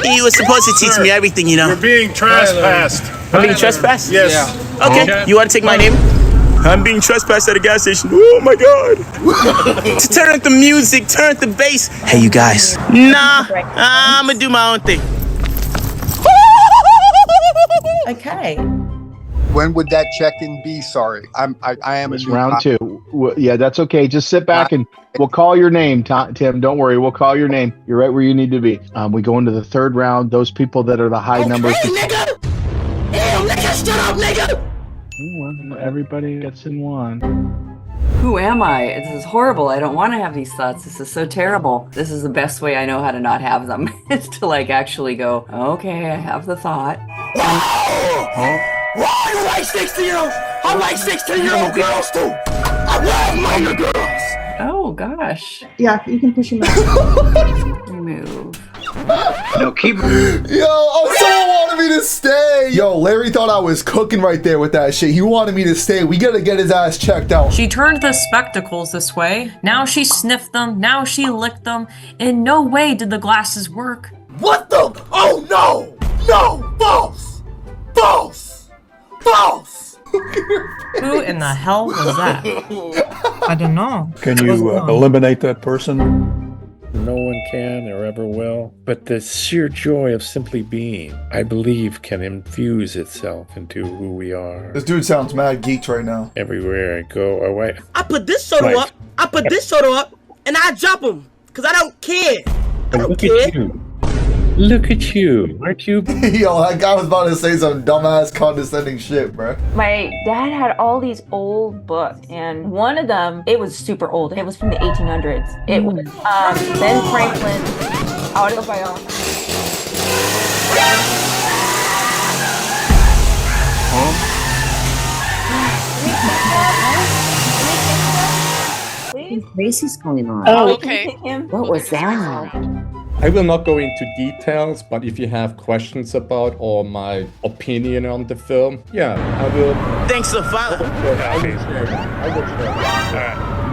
He was supposed to teach me everything, you know. You're being trespassed. I'm being trespassed? Yes. Okay, you want to take my name? I'm being trespassed at a gas station. Oh my god. To turn up the music, turn up the bass. Hey, you guys. Nah, I'm gonna do my own thing. Okay. When would that check-in be? Sorry, I am a It's new round cop. 2. Yeah, that's okay. Just sit back and we'll call your name, Tim. Don't worry. We'll call your name. You're right where you need to be. We go into the 3rd round. Those people that are the high numbers. Nigga! Damn, nigga, shut up, nigga! Well, everybody gets in one. Who am I? This is horrible. I don't want to have these thoughts. This is so terrible. This is the best way I know how to not have them. Is to like actually go, okay, I have the thought. Why you like 16-year-old? I like 16-year-old girls too. I love minor girls. Oh gosh. Yeah, you can push him out. Remove. No, keep. Yo, someone wanted me to stay. Yo, Larry thought I was cooking right there with that shit. He wanted me to stay. We gotta get his ass checked out. She turned the spectacles this way. Now she sniffed them. Now she licked them. In no way did the glasses work. What the? Oh no! No! False! False! False! Who in the hell was that? I don't know. Can you eliminate that person? No one can or ever will. But the sheer joy of simply being, I believe, can infuse itself into who we are. This dude sounds mad geeked right now. Everywhere I go, away. I put this soda up. I put this soda up, and I drop them because I don't care. I don't care. At you. Look at you. Aren't you? Yo, that guy was about to say some dumbass condescending shit, bro. My dad had all these old books, and one of them, it was super old. It was from the 1800s. It was Ben Franklin's autobiography. What race going on? Oh, okay. What was that? I will not go into details, but if you have questions about or my opinion on the film, yeah, I will. Thanks for following.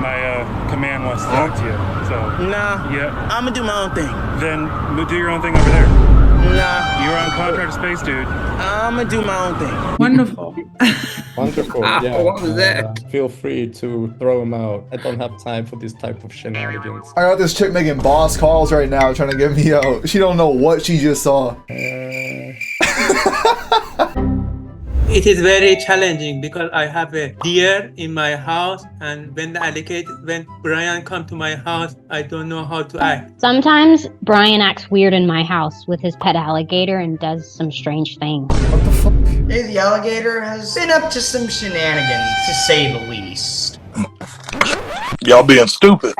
My command wants to talk to you, so. Nah. Yeah. I'm gonna do my own thing. Then do your own thing over there. Nah. You're on contract space, dude. I'm gonna do my own thing. Wonderful. Wonderful. Yeah. What was that? Feel free to throw them out. I don't have time for this type of shenanigans. I got this chick making boss calls right now trying to get me out. She don't know what she just saw. It is very challenging because I have a deer in my house, and when Brian come to my house, I don't know how to act. Sometimes Brian acts weird in my house with his pet alligator and does some strange things. What the fuck? Hey, the alligator has been up to some shenanigans, to say the least. Y'all being stupid.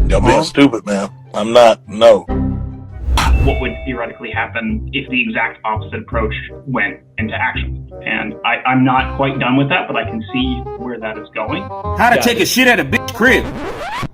Y'all being stupid, man. I'm not. No. What would theoretically happen if the exact opposite approach went into action? And I'm not quite done with that, but I can see where that is going. How to take a shit at a bitch crib.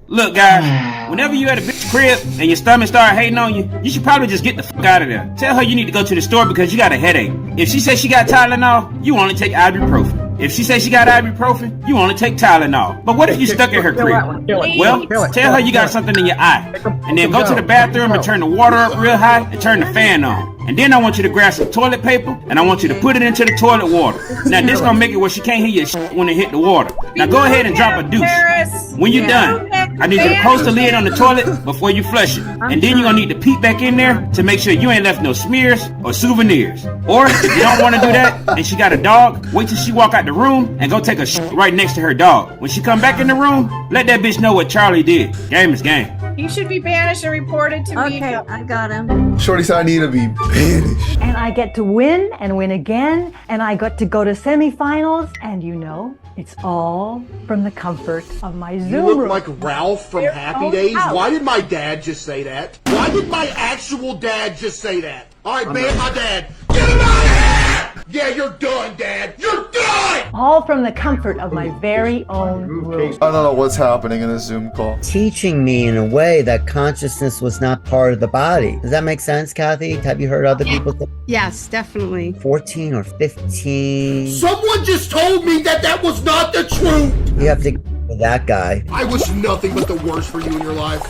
Look, guys, whenever you at a bitch crib and your stomach start hating on you, you should probably just get the fuck out of there. Tell her you need to go to the store because you got a headache. If she says she got Tylenol, you only take ibuprofen. If she says she got ibuprofen, you only take Tylenol. But what if you stuck at her crib? Well, tell her you got something in your eye. And then go to the bathroom and turn the water up real high and turn the fan on. And then I want you to grab some toilet paper and I want you to put it into the toilet water. Now this gonna make it where she can't hear your shit when it hit the water. Now go ahead and drop a deuce. When you're done, I need you to close the lid on the toilet before you flush it. And then you're gonna need to peek back in there to make sure you ain't left no smears or souvenirs. Or if you don't wanna do that and she got a dog, wait till she walk out the room and go take a shit right next to her dog. When she come back in the room, let that bitch know what Charlie did. Game is game. He should be banished and reported to me. Okay, I got him. Shorty said I need to be banished. And I get to win and win again, and I got to go to semifinals, and you know, it's all from the comfort of my Zoom You look room. like Ralph from Happy Days. Why did my dad just say that? Why did my actual dad just say that? All right, ban my dad. Get him out of here! Yeah, you're done, Dad. You're done! All from the comfort of my very own room. I don't know what's happening in this Zoom call. Teaching me in a way that consciousness was not part of the body. Does that make sense, Kathy? Have you heard other people say? Yes, definitely. 14 or 15. Someone just told me that that was not the truth! You have to with that guy. I wish nothing but the worst for you in your life.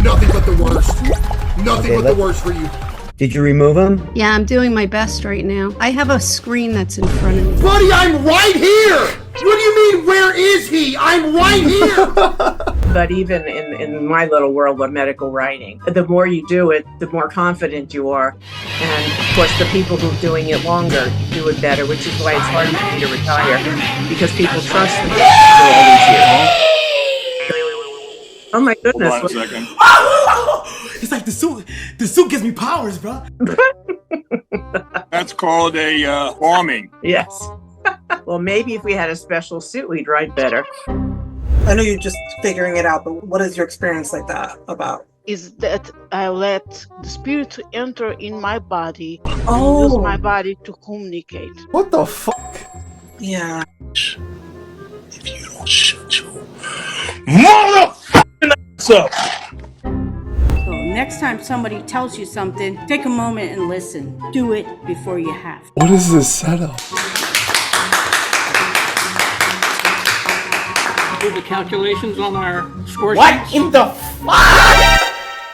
Nothing but the worst. Nothing but the worst for you. Did you remove them? Yeah, I'm doing my best right now. I have a screen that's in front of me. Buddy, I'm right here! What do you mean, where is he? I'm right here! But even in my little world of medical writing, the more you do it, the more confident you are. And of course, the people who are doing it longer do it better, which is why it's hard for me to retire, because people trust me for all these years. Oh my goodness. Hold on a second. It's like the suit gives me powers, bro. That's called a bombing. Yes. Well, maybe if we had a special suit, we'd write better. I know you're just figuring it out, but what is your experience like that about? Is that I let the spirit to enter in my body and Oh. use my body to communicate. What the fuck? Yeah. If you don't shut your motherfucking ass up. So next time somebody tells you something, take a moment and listen. Do it before you have. What is this setup? Do the calculations on our score What sheets? in the fuck?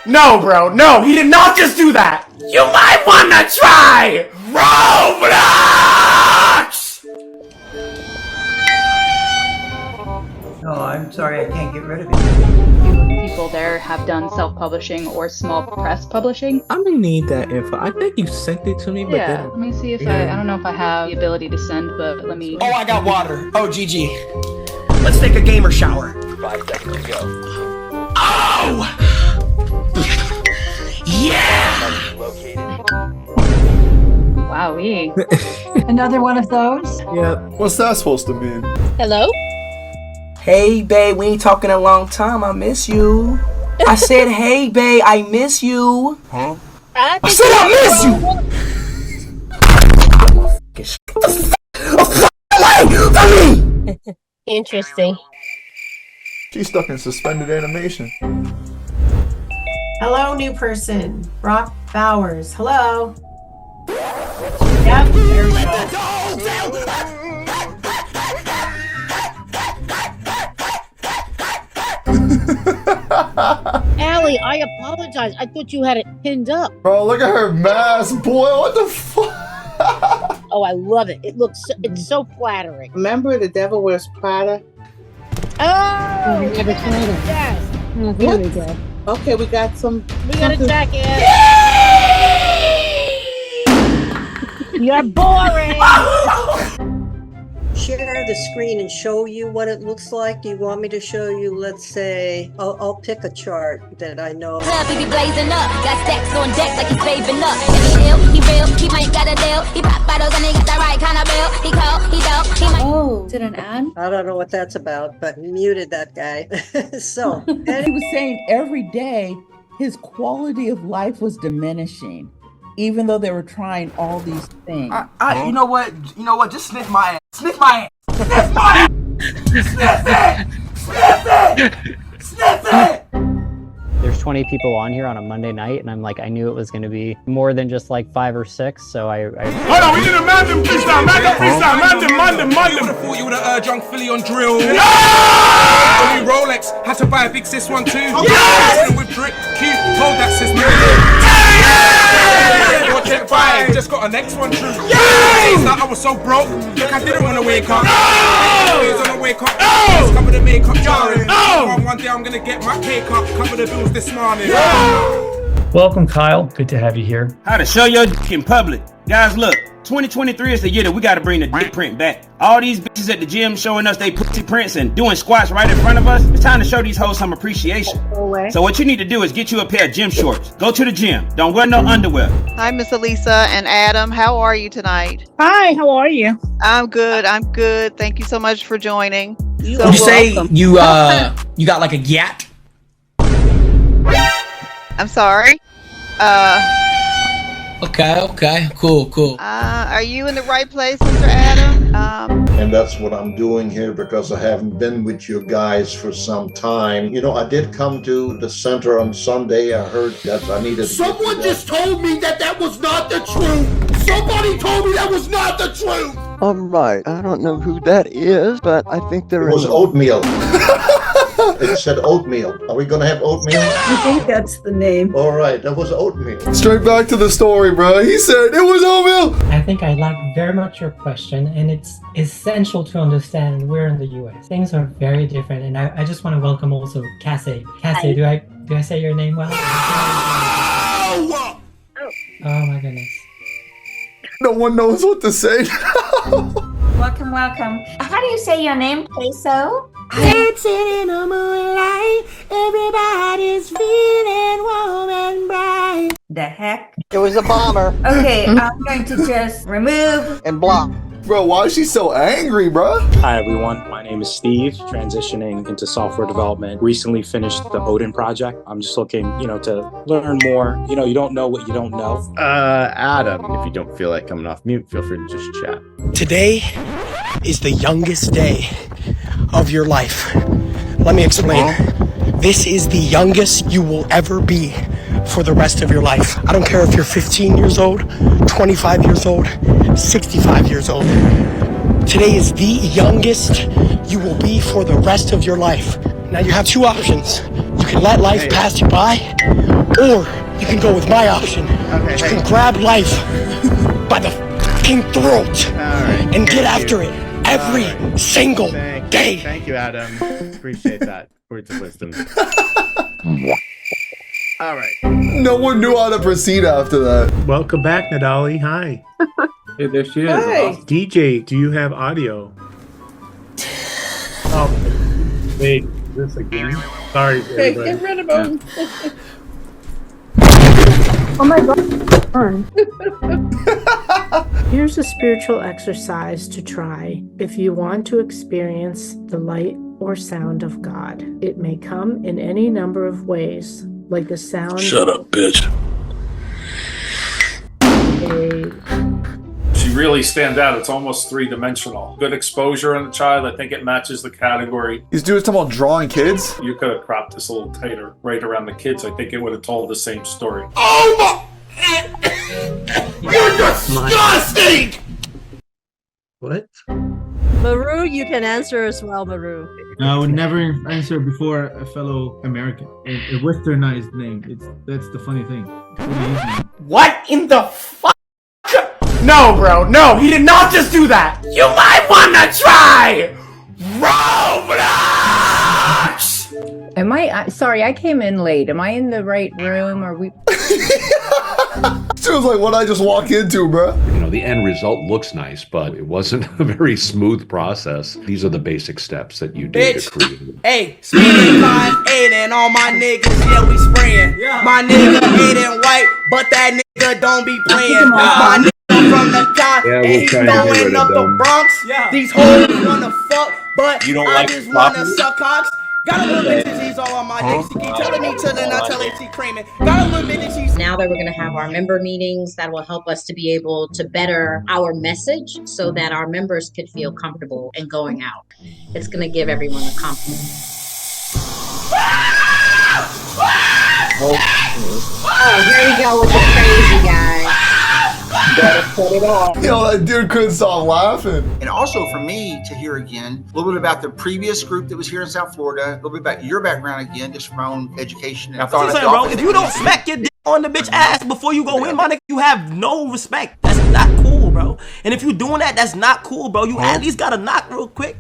No, bro, no, he did not just do that. You might wanna try Roblox! No, I'm sorry, I can't get rid of it. People there have done self-publishing or small press publishing. I'm gonna need that info. I think you sent it to me, but Yeah, then let me see if I don't know if I have the ability to send, but let me. Oh, I got water. Oh, GG. Let's take a gamer shower. 5 seconds to go. Oh! Yeah! Wowee. Another one of those? Yeah. What's that supposed to mean? Hello? Hey, babe, we ain't talking in a long time. I miss you. I said, hey, babe, I miss you. Huh? I said I miss you! Interesting. She's stuck in suspended animation. Hello, new person. Brock Bowers. Hello. Yep, there we go. Allie, I apologize. I thought you had it pinned up. Bro, look at her mask, boy. What the fuck? Oh, I love it. It's so flattering. Remember the Devil Wears Prada? Oh, we never tried it. Yes. Oh, there we go. Okay, we got some. We got a jacket. You're boring. Share the screen and show you what it looks like. Do you want me to show you, let's say, I'll pick a chart that I know. He be blazing up, got stacks on deck like he's saving up. If he ill, he real, he might got a deal. He pop bottles and he got the right kind of bill. He cold, he dope, he might. Oh, is it an ad? I don't know what that's about, but muted that guy. So, He was saying every day his quality of life was diminishing, even though they were trying all these things. You know what? Just sniff my ass. Sniff my ass. Sniff my ass. Sniff it. Sniff it. Sniff it. There's 20 people on here on a Monday night, and I'm like, I knew it was going to be more than just like 5 or 6, so I Hold on, we need a random freestyle, random freestyle, random. You would've thought you would've drunk Philly on drill. Yeah! New Rolex, had to buy a big sis one too. Yes! With drip, cute, told that sis no. Just got a next one true. Yes! I was so broke, look, I didn't want to wake up. No! On the wake up. No! Cover the makeup jarring. No! One day I'm gonna get my cake up, cover the bills this morning. Welcome, Kyle. Good to have you here. How to show your dick in public. Guys, look, 2023 is the year that we gotta bring the dick print back. All these bitches at the gym showing us they pussy prints and doing squats right in front of us. It's time to show these hoes some appreciation. So what you need to do is get you a pair of gym shorts. Go to the gym. Don't wear no underwear. Hi, Miss Elisa and Adam. How are you tonight? Hi, how are you? I'm good. Thank you so much for joining. Would you say you got like a gat? I'm sorry. Okay, cool. Are you in the right place, Mr. Adam? And that's what I'm doing here because I haven't been with you guys for some time. You know, I did come to the center on Sunday. I heard that I needed. Someone just told me that was not the truth. Somebody told me that was not the truth. Right. I don't know who that is, but I think they're. It was oatmeal. It said oatmeal. Are we gonna have oatmeal? I think that's the name. All right, that was oatmeal. Straight back to the story, bro. He said it was oatmeal. I think I like very much your question, and it's essential to understand we're in the US. Things are very different, and I just want to welcome also Caseoh. Caseoh, do I say your name well? Oh my goodness. No one knows what to say. Welcome, welcome. How do you say your name, Caseoh? Dancing in the moonlight, everybody's feeling warm and bright. The heck? It was a bomber. Okay, I'm going to just remove and block. Bro, why is she so angry, bro? Hi everyone, my name is Steve, transitioning into software development. Recently finished the Odin project. I'm just looking, to learn more. You don't know what you don't know. Adam, if you don't feel like coming off mute, feel free to just chat. Today is the youngest day of your life. Let me explain. This is the youngest you will ever be for the rest of your life. I don't care if you're 15 years old, 25 years old, 65 years old. Today is the youngest you will be for the rest of your life. Now you have two options. You can let life pass you by, or you can go with my option. You can grab life by the fucking throat and get after it every single day. Thank you, Adam. Appreciate that. Words of wisdom. All right. No one knew how to proceed after that. Welcome back, Nadali. Hi. Hey, there she is. Hi. DJ, do you have audio? Oh, wait, this again? Sorry, everybody. Get rid of him. Oh my god. Here's a spiritual exercise to try if you want to experience the light or sound of God. It may come in any number of ways, like the sound. Shut up, bitch. She really stands out. It's almost three-dimensional. Good exposure on the child. I think it matches the category. These dudes talking about drawing kids? You could have cropped this a little tighter right around the kids. I think it would have told the same story. Oh my! You're disgusting! What? Maru, you can answer as well, Maru. I would never answer before a fellow American. A westernized name. That's the funny thing. It's really easy. What in the fuck? No, bro, no, he did not just do that. You might wanna try Roblox! Am I sorry, I came in late. Am I in the right room? Are we? She was like, what did I just walk into, bro? The end result looks nice, but it wasn't a very smooth process. These are the basic steps that you do to create. Hey, speeding 5'8" and all my niggas, yeah, we spraying. My nigga ain't white, but that nigga don't be playing. My nigga from the top, and he's throwing up the Bronx. These hoes wanna fuck, but you don't I like just wanna suck cocks. Got a little bit of disease all on my dick. She keep telling me to then I tell her she creaming. Got a little bit of disease. Now that we're going to have our member meetings, that will help us to be able to better our message so that our members could feel comfortable in going out. It's going to give everyone the confidence. Oh, here we go with the crazy guy. Yo, that dude couldn't stop laughing. And also for me to hear again, a little bit about the previous group that was here in South Florida, a little bit about your background again, just from my own education. And That's what I'm saying, bro. If you don't smack your dick on the bitch ass before you go in, my nigga, you have no respect. That's not cool, bro. And if you doing that, that's not cool, bro. You at least gotta knock real quick.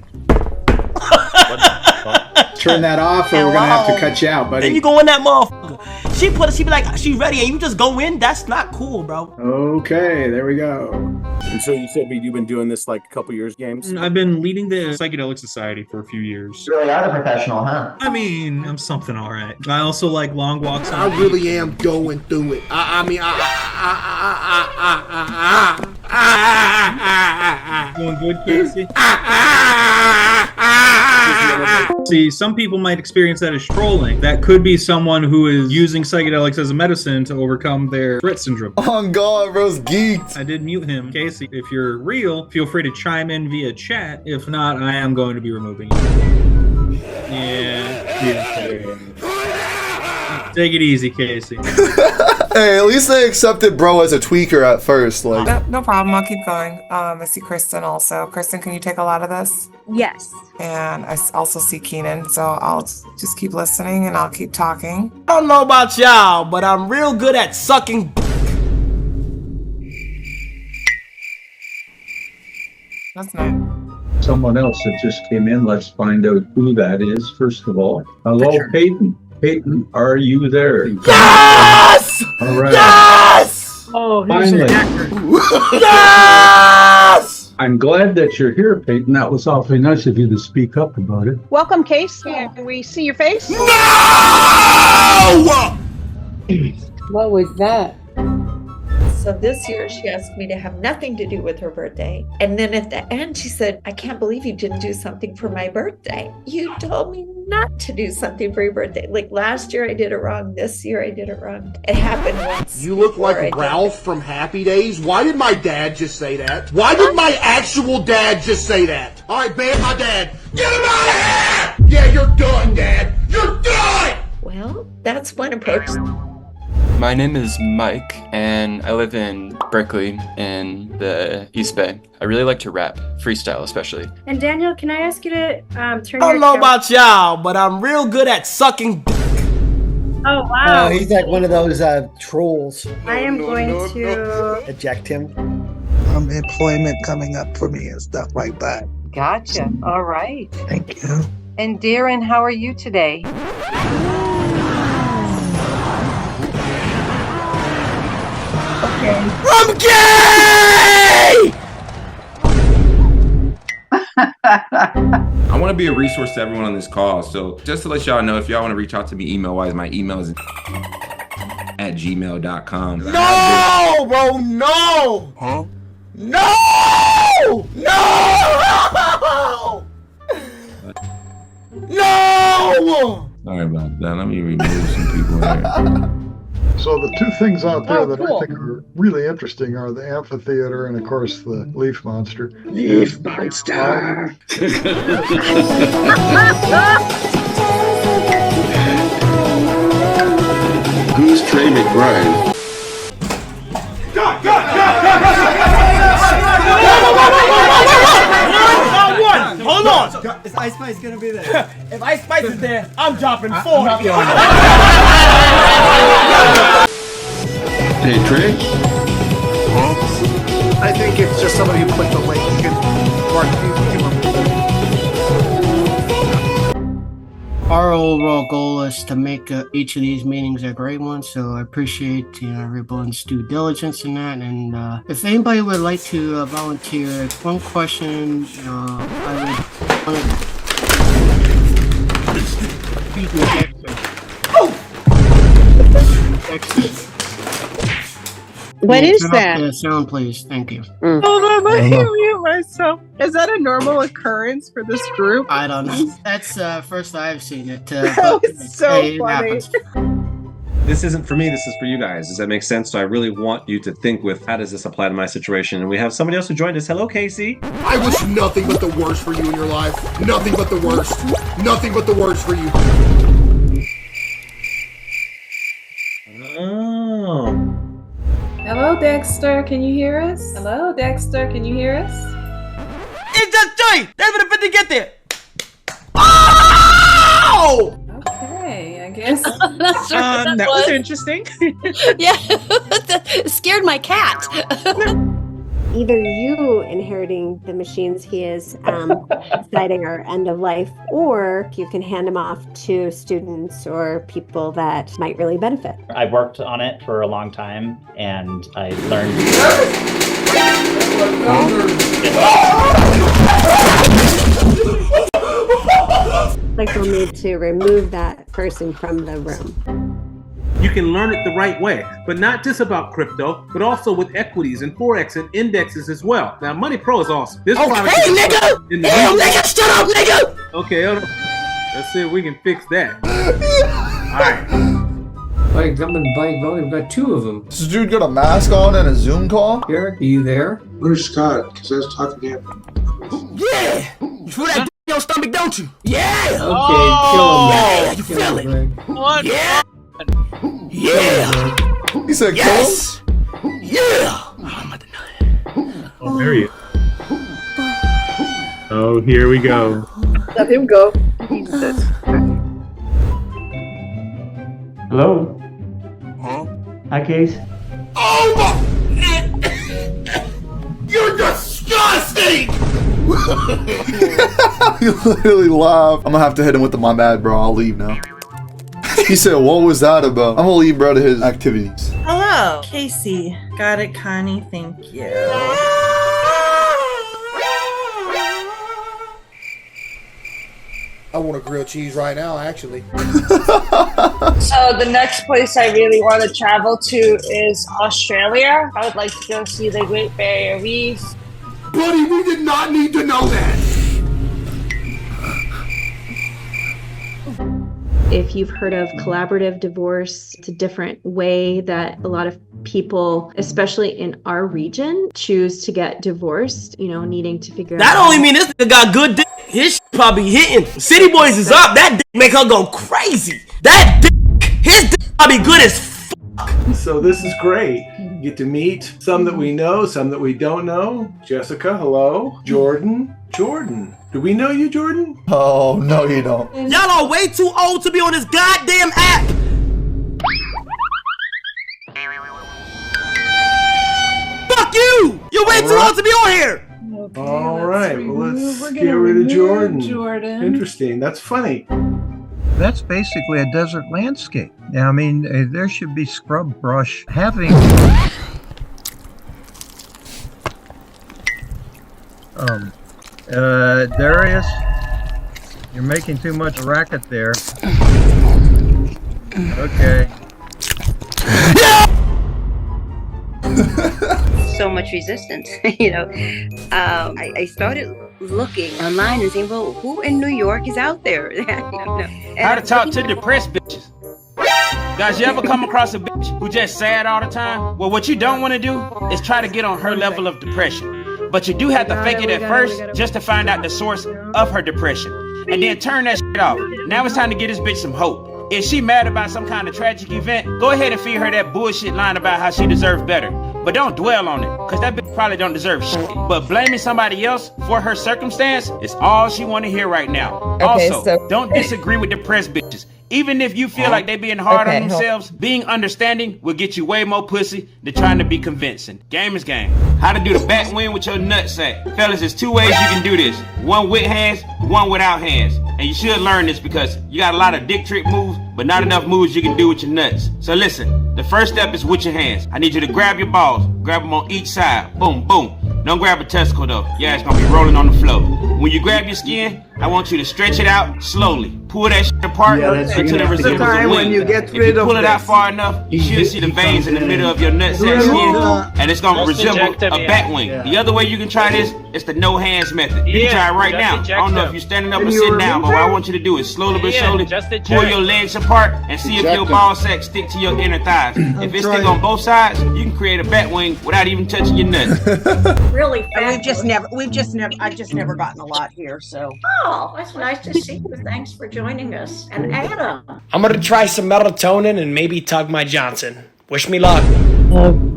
Turn that off or we're gonna have to cut you out, buddy. And you go in that motherfucker. She be like, she ready, and you just go in. That's not cool, bro. Okay, there we go. And so you said you've been doing this like a couple years, games? I've been leading the Psychedelic Society for a few years. You really are the professional, huh? I mean, I'm something all right. I also like long walks. I really am going through it. Going good, Casey? See, some people might experience that as trolling. That could be someone who is using psychedelics as a medicine to overcome their Tourette syndrome. Oh God, bro's geeked. I did mute him. Casey, if you're real, feel free to chime in via chat. If not, I am going to be removing you. Yeah. Take it easy, Casey. Hey, at least they accepted bro as a tweaker at first. Like, No problem. I'll keep going. I see Kristen also. Kristen, can you take a lot of this? Yes. And I also see Keenan, so I'll just keep listening and I'll keep talking. I don't know about y'all, but I'm real good at sucking. That's nice. Someone else that just came in. Let's find out who that is, first of all. Hello, Peyton. Peyton, are you there? Yes! All right. Yes! Oh, finally. Yes! I'm glad that you're here, Peyton. That was awfully nice of you to speak up about it. Welcome, Case. Can we see your face? No! What was that? So this year she asked me to have nothing to do with her birthday. And then at the end she said, I can't believe you didn't do something for my birthday. You told me not to do something for your birthday. Like last year I did it wrong. This year I did it wrong. It happened once. You look like Ralph from Happy Days. Why did my dad just say that? Why did my actual dad just say that? All right, ban my dad. Get him out of here! Yeah, you're done, Dad. You're done! Well, that's one approach. My name is Mike, and I live in Berkeley in the East Bay. I really like to rap, freestyle especially. And Daniel, can I ask you to turn I don't know about y'all, but I'm real good at sucking. Oh, wow. He's like one of those trolls. I am going to eject him. Employment coming up for me and stuff like that. Gotcha. All right. Thank you. And Darren, how are you today? I'm gay! I want to be a resource to everyone on this call. So just to let y'all know, if y'all want to reach out to me email-wise, my email is at gmail.com. No, bro, no! Huh? No! No! No! Sorry about that. Let me remove some people here. So the two things out there that I think are really interesting are the amphitheater and, of course, the leaf monster. Leaf monster! Who's Trey McBride? Hold on! Is Ice Spice gonna be there? If Ice Spice is there, I'm dropping 4. Hey, Trey? I think it's just somebody who clicked the link. You can Our overall goal is to make each of these meetings a great one, so I appreciate everyone's due diligence in that. And if anybody would like to volunteer, one question I would want to. What is Turn off that? the sound, please. Thank you. Hold on, let me mute myself. Is that a normal occurrence for this group? I don't know. That's first I've seen it. That was so it funny. happens. This isn't for me, this is for you guys. Does that make sense? So I really want you to think with, how does this apply to my situation? And we have somebody else who joined us. Hello, Casey. I wish nothing but the worst for you in your life. Nothing but the worst. Nothing but the worst for you. Oh. Hello, Dexter. Can you hear us? Hello, Dexter. Can you hear us? It's just Joey! There's been a bit to get there! Oh! Okay, I guess. That was interesting. Yeah, it scared my cat. Either you inheriting the machines he is deciding are end of life, or you can hand them off to students or people that might really benefit. I've worked on it for a long time, and I learned. Like we'll need to remove that person from the room. You can learn it the right way, but not just about crypto, but also with equities and forex and indexes as well. Now, Money Pro is awesome. This product is nigga! Damn, nigga, shut up, nigga! Okay, hold on. Let's see if we can fix that. All right. Like, I'm in blank mode. We've got 2 of them. Does this dude got a mask on and a Zoom call? Eric, are you there? Where's Scott? Because I was talking to him. Yeah! You feel that in your stomach, don't you? Yeah! Okay, kill him. Yeah, you feel it? Greg. Yeah! Yeah! He said, yes! Yeah! Oh, there you. Oh, here we go. Let him go. Jesus. Hello? Huh? Hi, Case. Oh my! You're disgusting! You literally laugh. I'm gonna have to hit him with the my bad, bro. I'll leave now. He said, what was that about? I'm gonna leave bro to his activities. Hello, Casey. Got it, Connie. Thank you. I want a grilled cheese right now, actually. So the next place I really want to travel to is Australia. I would like to go see the Great Barrier Reef. Buddy, we did not need to know that. If you've heard of collaborative divorce, it's a different way that a lot of people, especially in our region, choose to get divorced, you know, needing to figure out. That only mean this nigga got good dick. His shit probably hitting. City Boys is up. That dick make her go crazy. That dick, his dick probably good as fuck. So this is great. Get to meet some that we know, some that we don't know. Jessica, hello. Jordan. Jordan. Do we know you, Jordan? Oh, no you don't. Y'all are way too old to be on this goddamn app. Fuck you! You're way too old to be on here. Okay, all right, well, let's get rid of Jordan. Interesting. That's funny. That's basically a desert landscape. Now, I mean, there should be scrub brush having. Darius, you're making too much racket there. Okay. So much resistance, you know. I started looking online and saying, well, who in New York is out there? How to talk to depressed bitches. Guys, you ever come across a bitch who just sad all the time? Well, what you don't want to do is try to get on her level of depression. But you do have to fake it at first just to find out the source of her depression. And then turn that shit off. Now it's time to get this bitch some hope. If she mad about some kind of tragic event, go ahead and feed her that bullshit line about how she deserves better. But don't dwell on it, cause that bitch probably don't deserve shit. But blaming somebody else for her circumstance is all she wanna hear right now. Okay, also, don't disagree with depressed bitches. Even if you feel like they being hard on themselves, being understanding will get you way more pussy than trying to be convincing. Game is game. How to do the back wing with your nutsack. Fellas, there's two ways you can do this. One with hands, one without hands. And you should learn this because you got a lot of dick trick moves, but not enough moves you can do with your nuts. So listen, the first step is with your hands. I need you to grab your balls, grab them on each side. Boom, boom. Don't grab a testicle though. Yeah, it's gonna be rolling on the floor. When you grab your skin, I want you to stretch it out slowly. Pull that shit apart until it resembles a wing. If you pull it out far enough, you should see the veins in the middle of your nutsack skin, and it's gonna resemble a bat wing. The other way you can try this is the no hands method. You can try it right now. I don't know if you're standing up or sitting down, but what I want you to do is slowly but surely pull your legs apart and see if your ball sack stick to your inner thighs. If it stick on both sides, you can create a bat wing without even touching your nuts. Really fast. I've just never gotten a lot here, so. Oh, that's nice to see you. Thanks for joining us. And Adam. I'm gonna try some melatonin and maybe tug my Johnson. Wish me luck.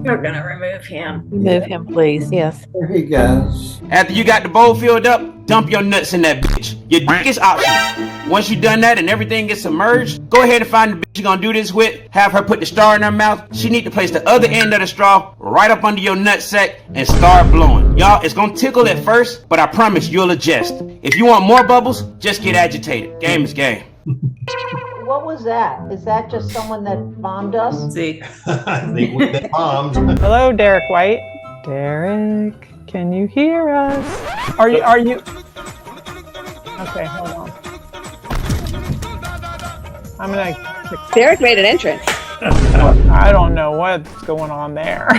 You're gonna remove him. Remove him, please. Yes. There he goes. After you got the bowl filled up, dump your nuts in that bitch. Your dick is optional. Once you done that and everything gets submerged, go ahead and find the bitch you're gonna do this with. Have her put the straw in her mouth. She need to place the other end of the straw right up under your nutsack and start blowing. Y'all, it's gonna tickle at first, but I promise you'll adjust. If you want more bubbles, just get agitated. Game is game. What was that? Is that just someone that bombed us? See. They bombed. Hello, Derek White. Derek, can you hear us? Are you? Okay, hold on. I'm gonna. Derek made an entrance. I don't know what's going on there.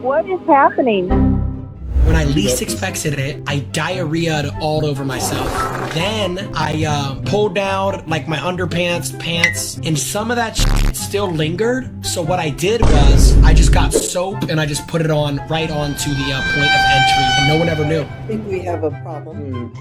What is happening? When I least expected it, I diarrheaed all over myself. Then I pulled down like my underpants, pants, and some of that shit still lingered. So what I did was I just got soap and I just put it on right onto the point of entry, and no one ever knew. I think we have a problem.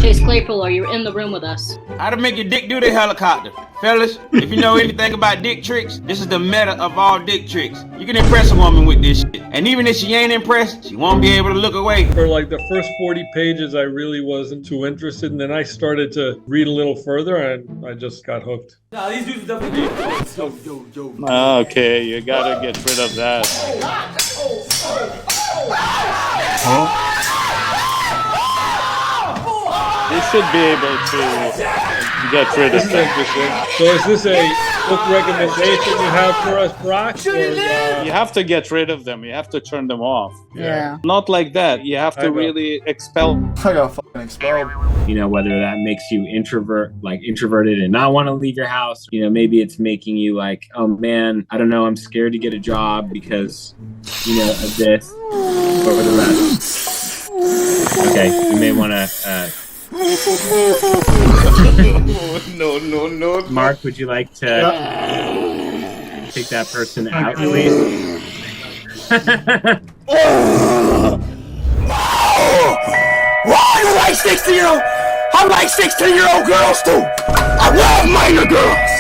Chase Claypool, are you in the room with us? How to make your dick do the helicopter. Fellas, if you know anything about dick tricks, this is the meta of all dick tricks. You can impress a woman with this shit. And even if she ain't impressed, she won't be able to look away. For like the first 40 pages, I really wasn't too interested. And then I started to read a little further and I just got hooked. Nah, these dudes definitely Okay, you gotta get rid of that. Huh? You should be able to get rid This of is it. interesting. So is this a book recommendation you have for us, Brock? You have to get rid of them. You have to turn them off. Yeah. Not like that. You have to really expel. I got fucking expelled. You know, whether that makes you introverted and not want to leave your house. You know, maybe it's making you like, oh man, I don't know, I'm scared to get a job because, you know, of this. But for the rest, okay, you may want to. No. Mark, would you like to take that person out, please? Why you like 16-year-old? I like 16-year-old girls too. I love minor girls.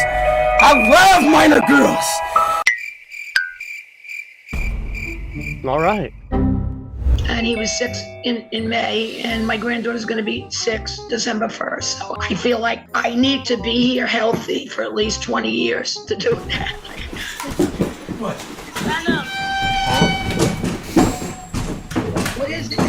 I love minor girls. All right. And he was 6 in May, and my granddaughter's going to be 6 December 1st. So I feel like I need to be here healthy for at least 20 years to do that. What is it?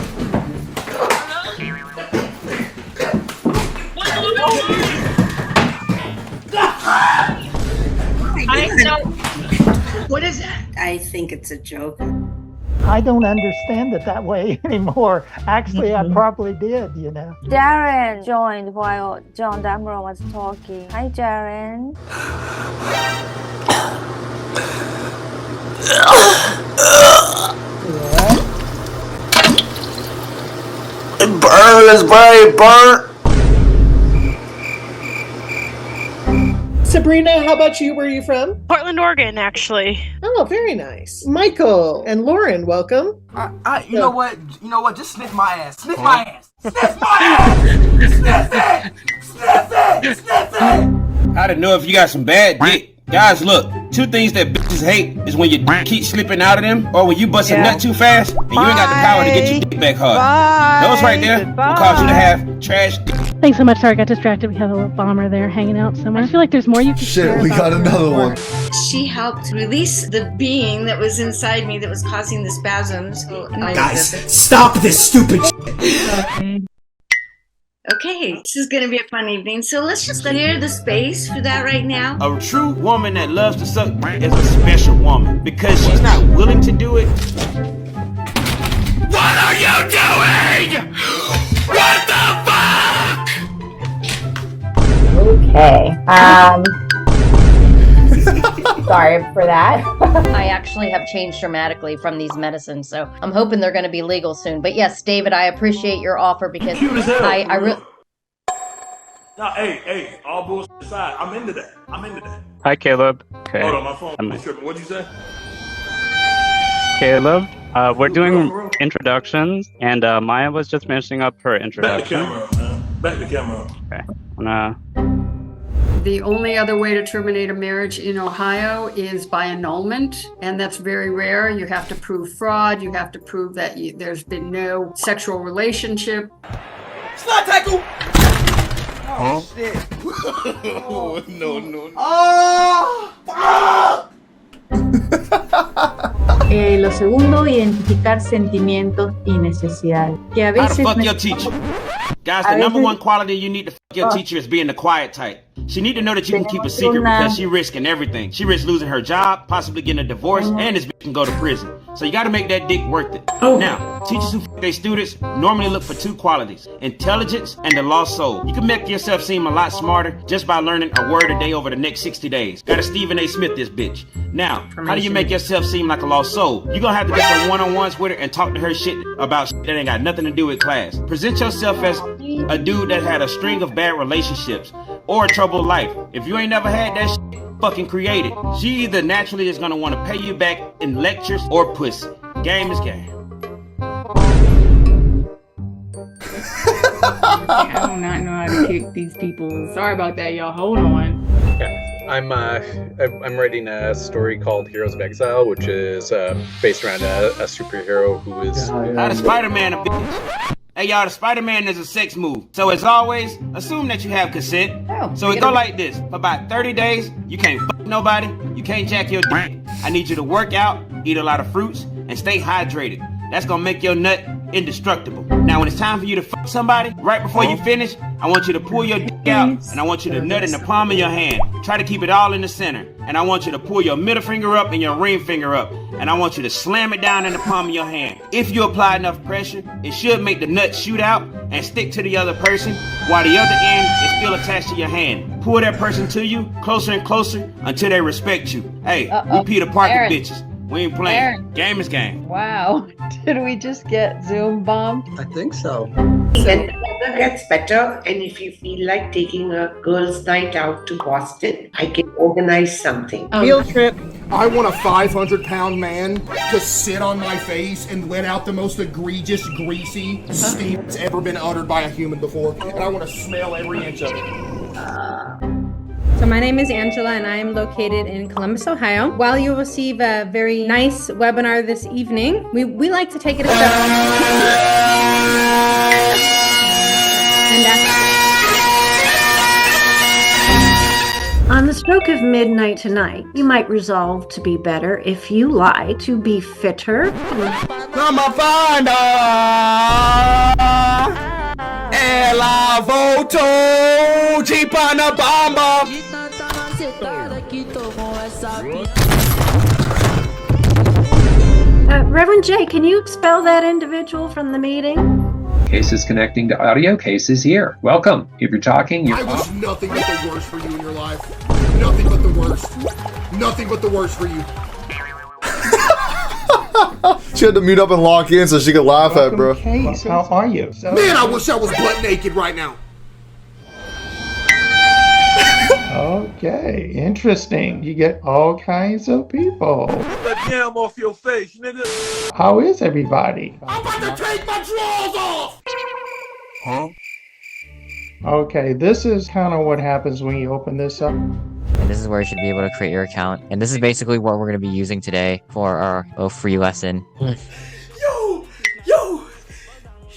What is that? I think it's a joke. I don't understand it that way anymore. Actually, I probably did, you know. Darren joined while John Dameron was talking. Hi, Darren. It's very burnt. Sabrina, how about you? Where are you from? Portland, Oregon, actually. Oh, very nice. Michael and Lauren, welcome. You know what? Just sniff my ass. Sniff my ass. Sniff my ass. Sniff it. Sniff it. Sniff it. How to know if you got some bad dick? Guys, look, 2 things that bitches hate is when your dick keeps slipping out of them, or when you bust a nut too fast and you ain't got the power to get your dick back hard. Those right there will cause you to have trash dick. Thanks so much. Sorry, I got distracted. We have a little bomber there hanging out somewhere. I feel like there's more you can share. Shit, we got another one. She helped release the being that was inside me that was causing the spasms. Guys, stop this stupid shit. Okay, this is gonna be a fun evening, so let's just clear the space for that right now. A true woman that loves to suck is a special woman because she's not willing to do it. What are you doing? What the fuck? Okay. Sorry for that. I actually have changed dramatically from these medicines, so I'm hoping they're going to be legal soon. But yes, David, I appreciate your offer because I really. No, hey, all bullshit aside, I'm into that. Hi, Caleb. Okay. Hold on, my phone is tripping. What'd you say? Caleb, we're doing introductions, and Maya was just finishing up her introduction. Back the camera up. Okay. The only other way to terminate a marriage in Ohio is by annulment, and that's very rare. You have to prove fraud. You have to prove that there's been no sexual relationship. Slide tackle! Huh? Shit. No. Lo segundo, identificar sentimientos y necesidades. Que a How veces to fuck your teacher. Guys, the number one quality you need to your teacher as being the quiet type. She need to know that you can keep a secret because she risking everything. She risks losing her job, possibly getting a divorce, and this bitch can go to prison. So you gotta make that dick worth it. Now, teachers who f their students normally look for two qualities, intelligence and the lost soul. You can make yourself seem a lot smarter just by learning a word a day over the next 60 days. Gotta Stephen A. Smith this bitch. Now, how do you make yourself seem like a lost soul? You're gonna have to get some one-on-ones with her and talk to her shit about shit that ain't got nothing to do with class. Present yourself as a dude that had a string of bad relationships or a troubled life. If you ain't never had that shit, fucking create it. She either naturally is gonna want to pay you back in lectures or pussy. Game is game. I do not know how to kick these people. Sorry about that, y'all. Hold on. Yeah, I'm writing a story called Heroes of Exile, which is based around a superhero who is. How the Spider-Man a bitch? Hey y'all, the Spider-Man is a sex move. So as always, assume that you have consent. So it go like this. For about 30 days, you can't fuck nobody, you can't jack your dick. I need you to work out, eat a lot of fruits, and stay hydrated. That's gonna make your nut indestructible. Now when it's time for you to fuck somebody, right before you finish, I want you to pull your dick out, and I want you to nut in the palm of your hand. Try to keep it all in the center. And I want you to pull your middle finger up and your ring finger up. And I want you to slam it down in the palm of your hand. If you apply enough pressure, it should make the nut shoot out and stick to the other person, while the other end is still attached to your hand. Pull that person to you, closer and closer, until they respect you. Hey, we Peter Parker Aaron. bitches. We ain't playing. Aaron. Game is game. Wow. Did we just get Zoom bombed? I think so. When the weather gets better, and if you feel like taking a girls' night out to Boston, I can organize something. Field trip. I want a 500-pound man to sit on my face and let out the most egregious, greasy steam that's ever been uttered by a human before, and I want to smell every inch of it. So my name is Angela and I am located in Columbus, Ohio. While you will receive a very nice webinar this evening, we like to take it a step. On the stroke of midnight tonight, you might resolve to be better if you lie to be fitter. I'm a finder. Ela voltou de Panabamba. Reverend J, can you expel that individual from the meeting? Cases connecting to audio, cases here. Welcome. If you're talking, you're I wish nothing but the worst for you in your life. Nothing but the worst. Nothing but the worst for you. She had to mute up and lock in so she could laugh at bro. Case, how are you? Man, I wish I was butt naked right now. Okay, interesting. You get all kinds of people. That jam off your face, nigga. How is everybody? I'm about to take my drawers off! Huh? Okay, this is kind of what happens when you open this up. And this is where you should be able to create your account. And this is basically what we're going to be using today for our free lesson. Yo!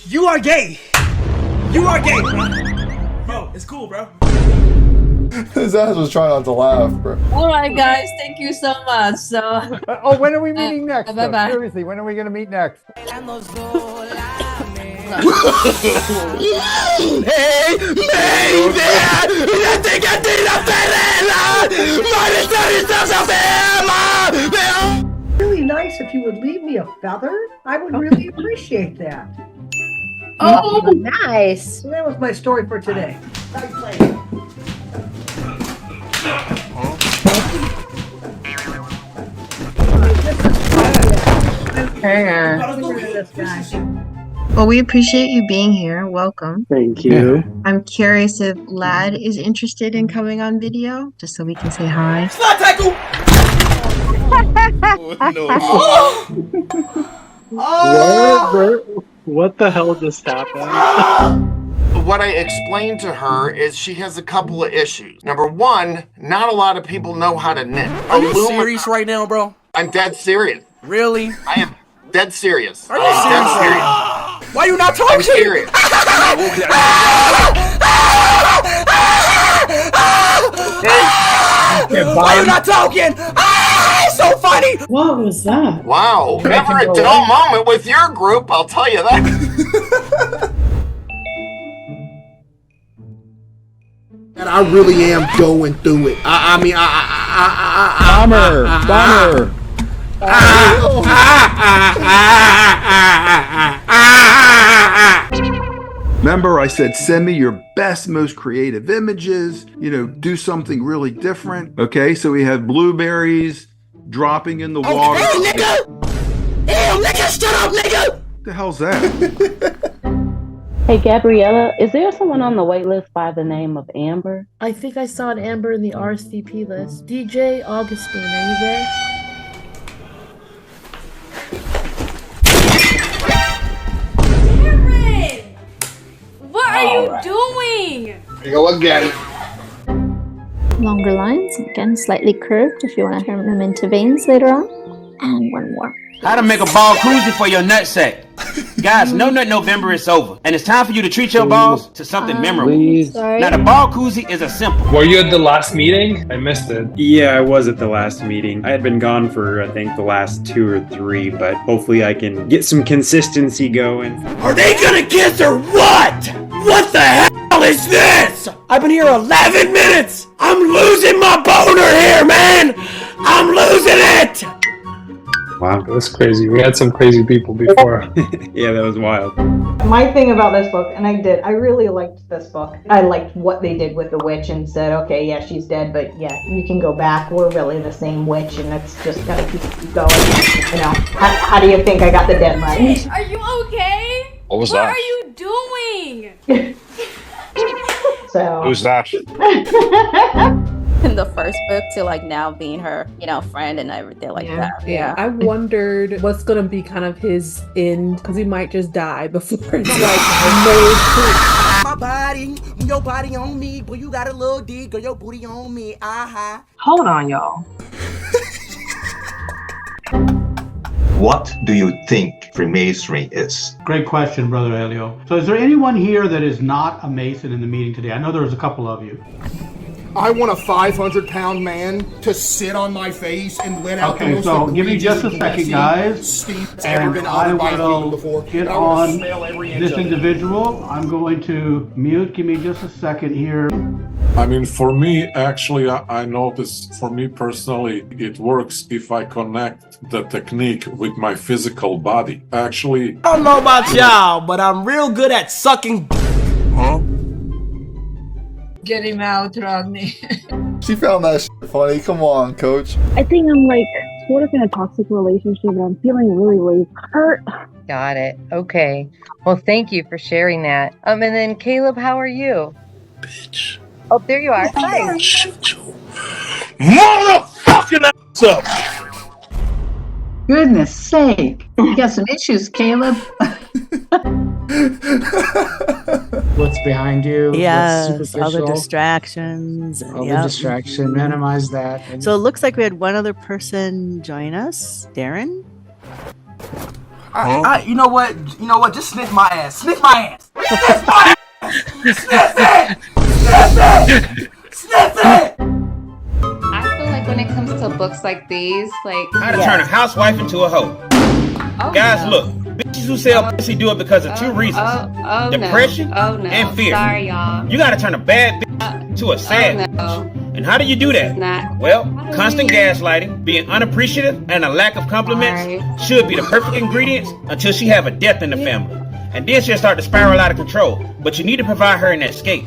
You are gay! You are gay, bro! Bro, it's cool, bro. His ass was trying not to laugh, bro. All right, guys. Thank you so much. So. When are we meeting next? Bye-bye. Seriously, when are we going to meet next? Hey, baby! Eu tenho que tirar a Really nice if you would leave me a feather. I would really appreciate that. Oh, nice. So that was my story for today. Nice lady. Well, we appreciate you being here. Welcome. Thank you. I'm curious if Lad is interested in coming on video, just so we can say hi. Slot tackle! What the hell just happened? What I explained to her is she has a couple of issues. Number one, not a lot of people know how to knit. Are you serious right now, bro? I'm dead serious. Really? I am dead serious. Are you serious? Why are you not talking? I'm serious. Why are you not talking? It's so funny. What was that? Wow, never a dull moment with your group, I'll tell you that. I really am going through it. Bomber. Remember, I said send me your best, most creative images, do something really different. Okay, so we have blueberries dropping in the water. Hey, nigga! Damn, nigga, shut up, nigga! What the hell's that? Hey, Gabriella, is there someone on the wait list by the name of Amber? I think I saw an Amber in the RSVP list. DJ Augustine, are you there? What are you doing? Here we go again. Longer lines, again slightly curved if you want to turn them into veins later on. And one more. How to make a ball koozie for your nutsack. Guys, No Nut November is over, and it's time for you to treat your balls to something memorable. Now, the ball koozie is a simple. Were you at the last meeting? I missed it. Yeah, I was at the last meeting. I had been gone for, I think, the last 2 or 3, but hopefully I can get some consistency going. Are they gonna kiss or what? What the hell is this? I've been here 11 minutes! I'm losing my boner here, man! I'm losing it! Wow, that's crazy. We had some crazy people before. Yeah, that was wild. My thing about this book, and I really liked this book. I liked what they did with the witch and said, okay, yeah, she's dead, but yeah, you can go back. We're really the same witch, and it's just gonna keep going. How do you think I got the deadline? Are you okay? What was that? that? What are you doing? So. Who's that? In the first book to like now being her, friend and everything like that. Yeah. I wondered what's gonna be kind of his end, because he might just die before it's like My body, your body on me, boy, you got a little dick, girl, your booty on me, Hold on, y'all. What do you think Freemasonry is? Great question, Brother Elio. So is there anyone here that is not a Mason in the meeting today? I know there was a couple of you. I want a 500-pound man to sit on my face and let out the most so give me just a second, guys. Steve's and ever been I uttered by a human will before. get I wanna on smell every inch this of it. individual. I'm going to mute. Give me just a second here. I mean, for me, actually, I notice, for me personally, it works if I connect the technique with my physical body. Actually, I don't know about y'all, but I'm real good at sucking. Huh? Get him out, Rodney. She found that shit funny. Come on, coach. I think I'm like sort of in a toxic relationship and I'm feeling really hurt. Got it. Okay. Well, thank you for sharing that. And then Caleb, how are you? Bitch. Oh, there you are. Hi. Motherfucking ass up! Goodness sake. You got some issues, Caleb. What's behind you? Yes, other distractions. Other distraction, minimize that. So it looks like we had one other person join us, Darren. You know what? Just sniff my ass. Sniff my ass. Sniff my ass. Sniff it. Sniff it. Sniff it. I feel like when it comes to books like these, like How to turn a housewife into a hoe. Guys, look. Bitches who sell pussy do it because of 2 reasons. Depression and fear. Sorry, y'all. You gotta turn a bad bitch to a sad bitch. And how do you do that? Well, constant gaslighting, being unappreciative, and a lack of compliments should be the perfect ingredients until she have a death in the family. And then she'll start to spiral out of control. But you need to provide her an escape.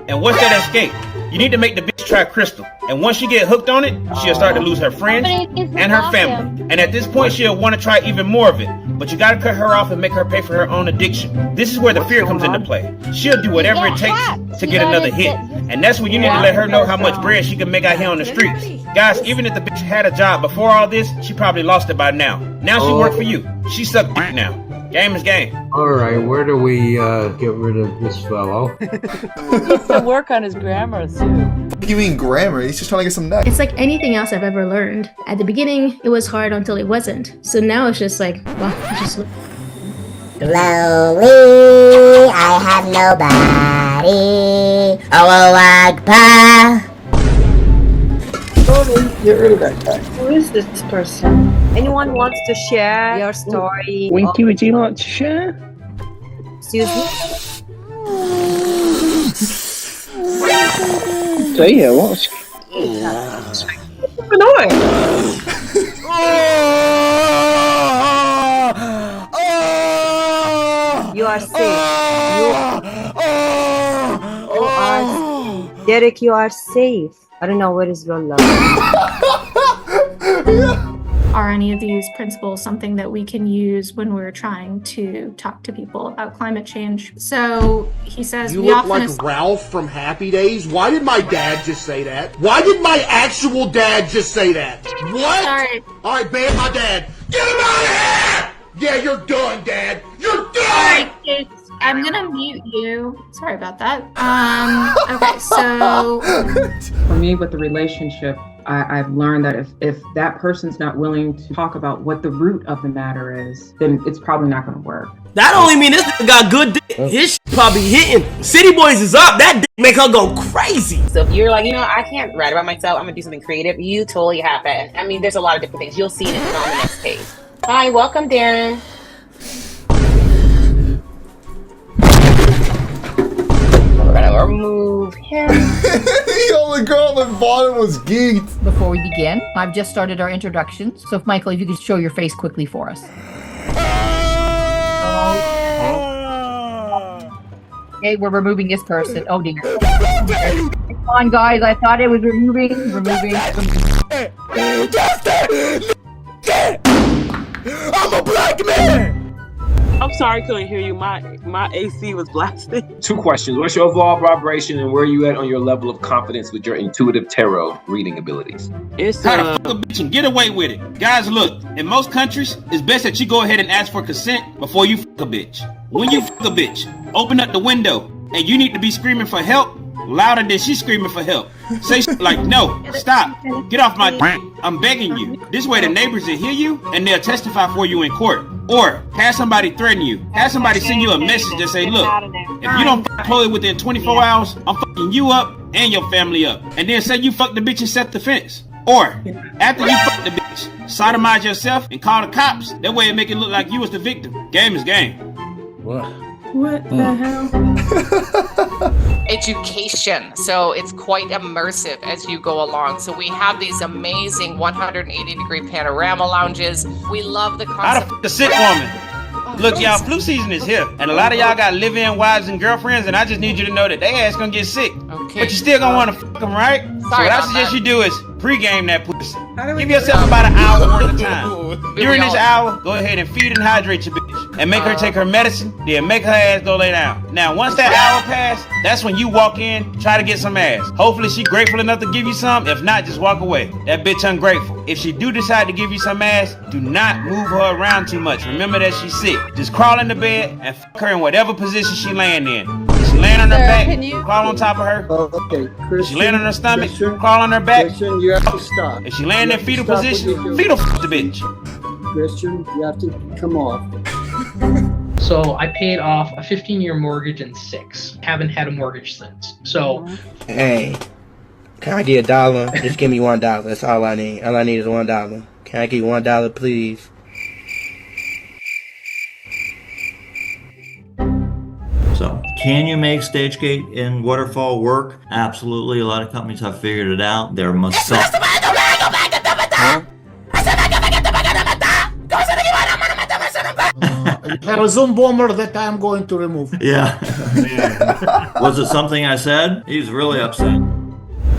And what's that escape? You need to make the bitch try crystal. And once she get hooked on it, she'll start to lose her friends and her family. And at this point, she'll want to try even more of it. But you gotta cut her off and make her pay for her own addiction. This is where the fear comes into play. She'll do whatever it takes to get another hit. And that's when you need to let her know how much bread she can make out here on the streets. Guys, even if the bitch had a job before all this, she probably lost it by now. Now she work for you. She suck dick now. Game is game. Alright, where do we get rid of this fellow? He needs to work on his grammar too. What do you mean grammar? He's just trying to get some neck. It's like anything else I've ever learned. At the beginning, it was hard until it wasn't. So now it's just like, well, I just Slowly, I have nobody. Oh, Akbar. Get rid of that guy. Who is this person? Anyone wants to share your story? Winky, would you like to share? Excuse me? So yeah, what's annoying? You are safe. Derek, you are safe. I don't know what is your love. Are any of these principles something that we can use when we're trying to talk to people about climate change? So he says You we look often like Ralph from Happy Days. Why did my dad just say that? Why did my actual dad just say that? What? Sorry. All right, ban my dad. Get him out of here! Yeah, you're done, Dad. You're done! Alright, kids, I'm gonna mute you. Sorry about that. Okay, so For me, with the relationship, I've learned that if that person's not willing to talk about what the root of the matter is, then it's probably not going to work. That only mean this nigga got good dick. His shit probably hitting. City Boys is up. That dick make her go crazy. So if you're like, I can't write about myself, I'm gonna do something creative, you totally have that. I mean, there's a lot of different things. You'll see it on the next page. Hi, welcome, Darren. We're gonna remove him. The only girl on the bottom was geeked. Before we begin, I've just started our introductions. So, if Michael, if you could show your face quickly for us. Okay, we're removing this person. Oh dear. Come on, guys. I thought it was removing. I'm a black man. I'm sorry, I couldn't hear you. My AC was blasting. 2 questions. What's your overall vibration and where are you at on your level of confidence with your intuitive tarot reading abilities? It's how to fuck a bitch and get away with it. Guys, look, in most countries, it's best that you go ahead and ask for consent before you fuck a bitch. When you fuck a bitch, open up the window and you need to be screaming for help louder than she's screaming for help. Say shit like, no, stop, get off my dick. I'm begging you. This way the neighbors will hear you and they'll testify for you in court. Or have somebody threaten you. Have somebody send you a message that say, look, if you don't fuck Chloe within 24 hours, I'm fucking you up and your family up. And then say you fuck the bitch and set the fence. Or after you fuck the bitch, sodomize yourself and call the cops. That way it make it look like you was the victim. Game is game. What? What the hell? Education. So it's quite immersive as you go along. So we have these amazing 180-degree panorama lounges. We love the How concept. the sick woman? Look, y'all, flu season is here, and a lot of y'all got live-in wives and girlfriends, and I just need you to know that they ass gonna get sick. Okay. But you still gonna want to fuck them, right? So what I about suggest that. you do is pre-game that pussy. Give yourself about an hour worth of time. During this hour, go ahead and feed and hydrate your bitch, and make her take her medicine, then make her ass go lay down. Now, once that hour passed, that's when you walk in, try to get some ass. Hopefully she grateful enough to give you some. If not, just walk away. That bitch ungrateful. If she do decide to give you some ass, do not move her around too much. Remember that she's sick. Just crawl in the bed and fuck her in whatever position she laying in. If she laying on her back, crawl on top of her. Okay, If she laying on her stomach, crawl on her back. Christian, you have to stop. If she laying in fetal Stop position, what you're fetal fuck the bitch. Christian, you have to come off. So I paid off a 15-year mortgage in 6. Haven't had a mortgage since. So Hey, can I get $1? Just give me $1. That's all I need. All I need is $1. Can I get $1, please? So, can you make StageGate in Waterfall work? Absolutely. A lot of companies have figured it out. They're most There is one bomber that I'm going to remove. Yeah. Was it something I said? He's really upset.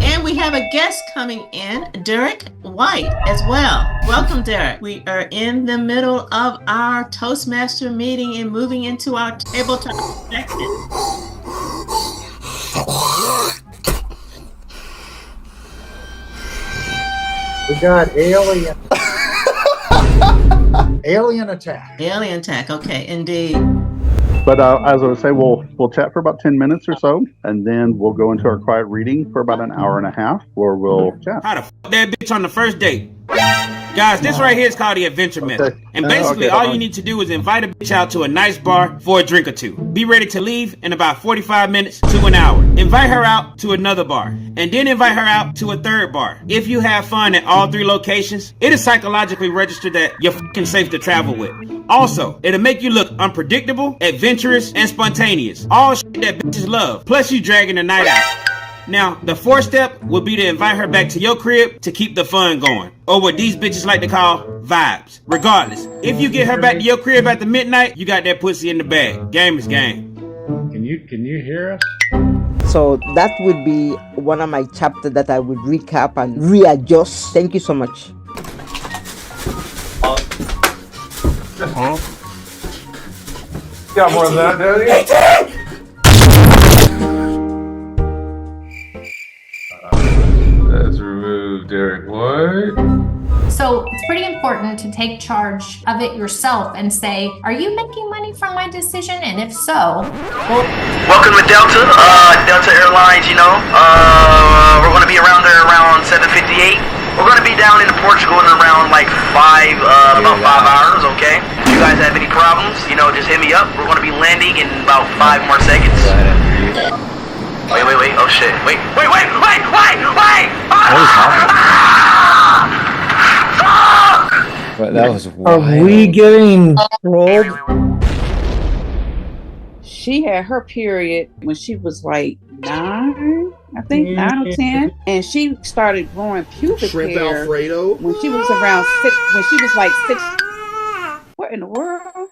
And we have a guest coming in, Derek White, as well. Welcome, Derek. We are in the middle of our Toastmaster meeting and moving into our tabletop section. We got alien. Alien attack. Alien attack, okay, indeed. But as I would say, we'll chat for about 10 minutes or so, and then we'll go into our quiet reading for about an hour and a half, where we'll chat. How to fuck that bitch on the first date? Guys, this right here is called the adventure method. And basically, all you need to do is invite a bitch out to a nice bar for a drink or two. Be ready to leave in about 45 minutes to an hour. Invite her out to another bar. And then invite her out to a third bar. If you have fun at all 3 locations, it is psychologically registered that you're fucking safe to travel with. Also, it'll make you look unpredictable, adventurous, and spontaneous. All shit that bitches love. Plus, you dragging the night out. Now, the fourth step would be to invite her back to your crib to keep the fun going. Or what these bitches like to call vibes. Regardless, if you get her back to your crib after midnight, you got that pussy in the bag. Game is game. Can you hear us? So that would be one of my chapters that I would recap and readjust. Thank you so much. Got more than that, don't you? Let's remove Derek. What? So it's pretty important to take charge of it yourself and say, are you making money from my decision? And if so, well, welcome to Delta, Delta Airlines, you know. We're going to be around there around 7:58. We're going to be down in Portugal in around like about 5 hours, okay? If you guys have any problems, you know, just hit me up. We're going to be landing in about 5 more seconds. Wait. Oh shit. Wait. But that was wild. Are we getting trolled? She had her period when she was like 9, I think, 9 or 10, and she started growing pubic Shrimp hair Alfredo when she was around 6. When she was like 6. What in the world?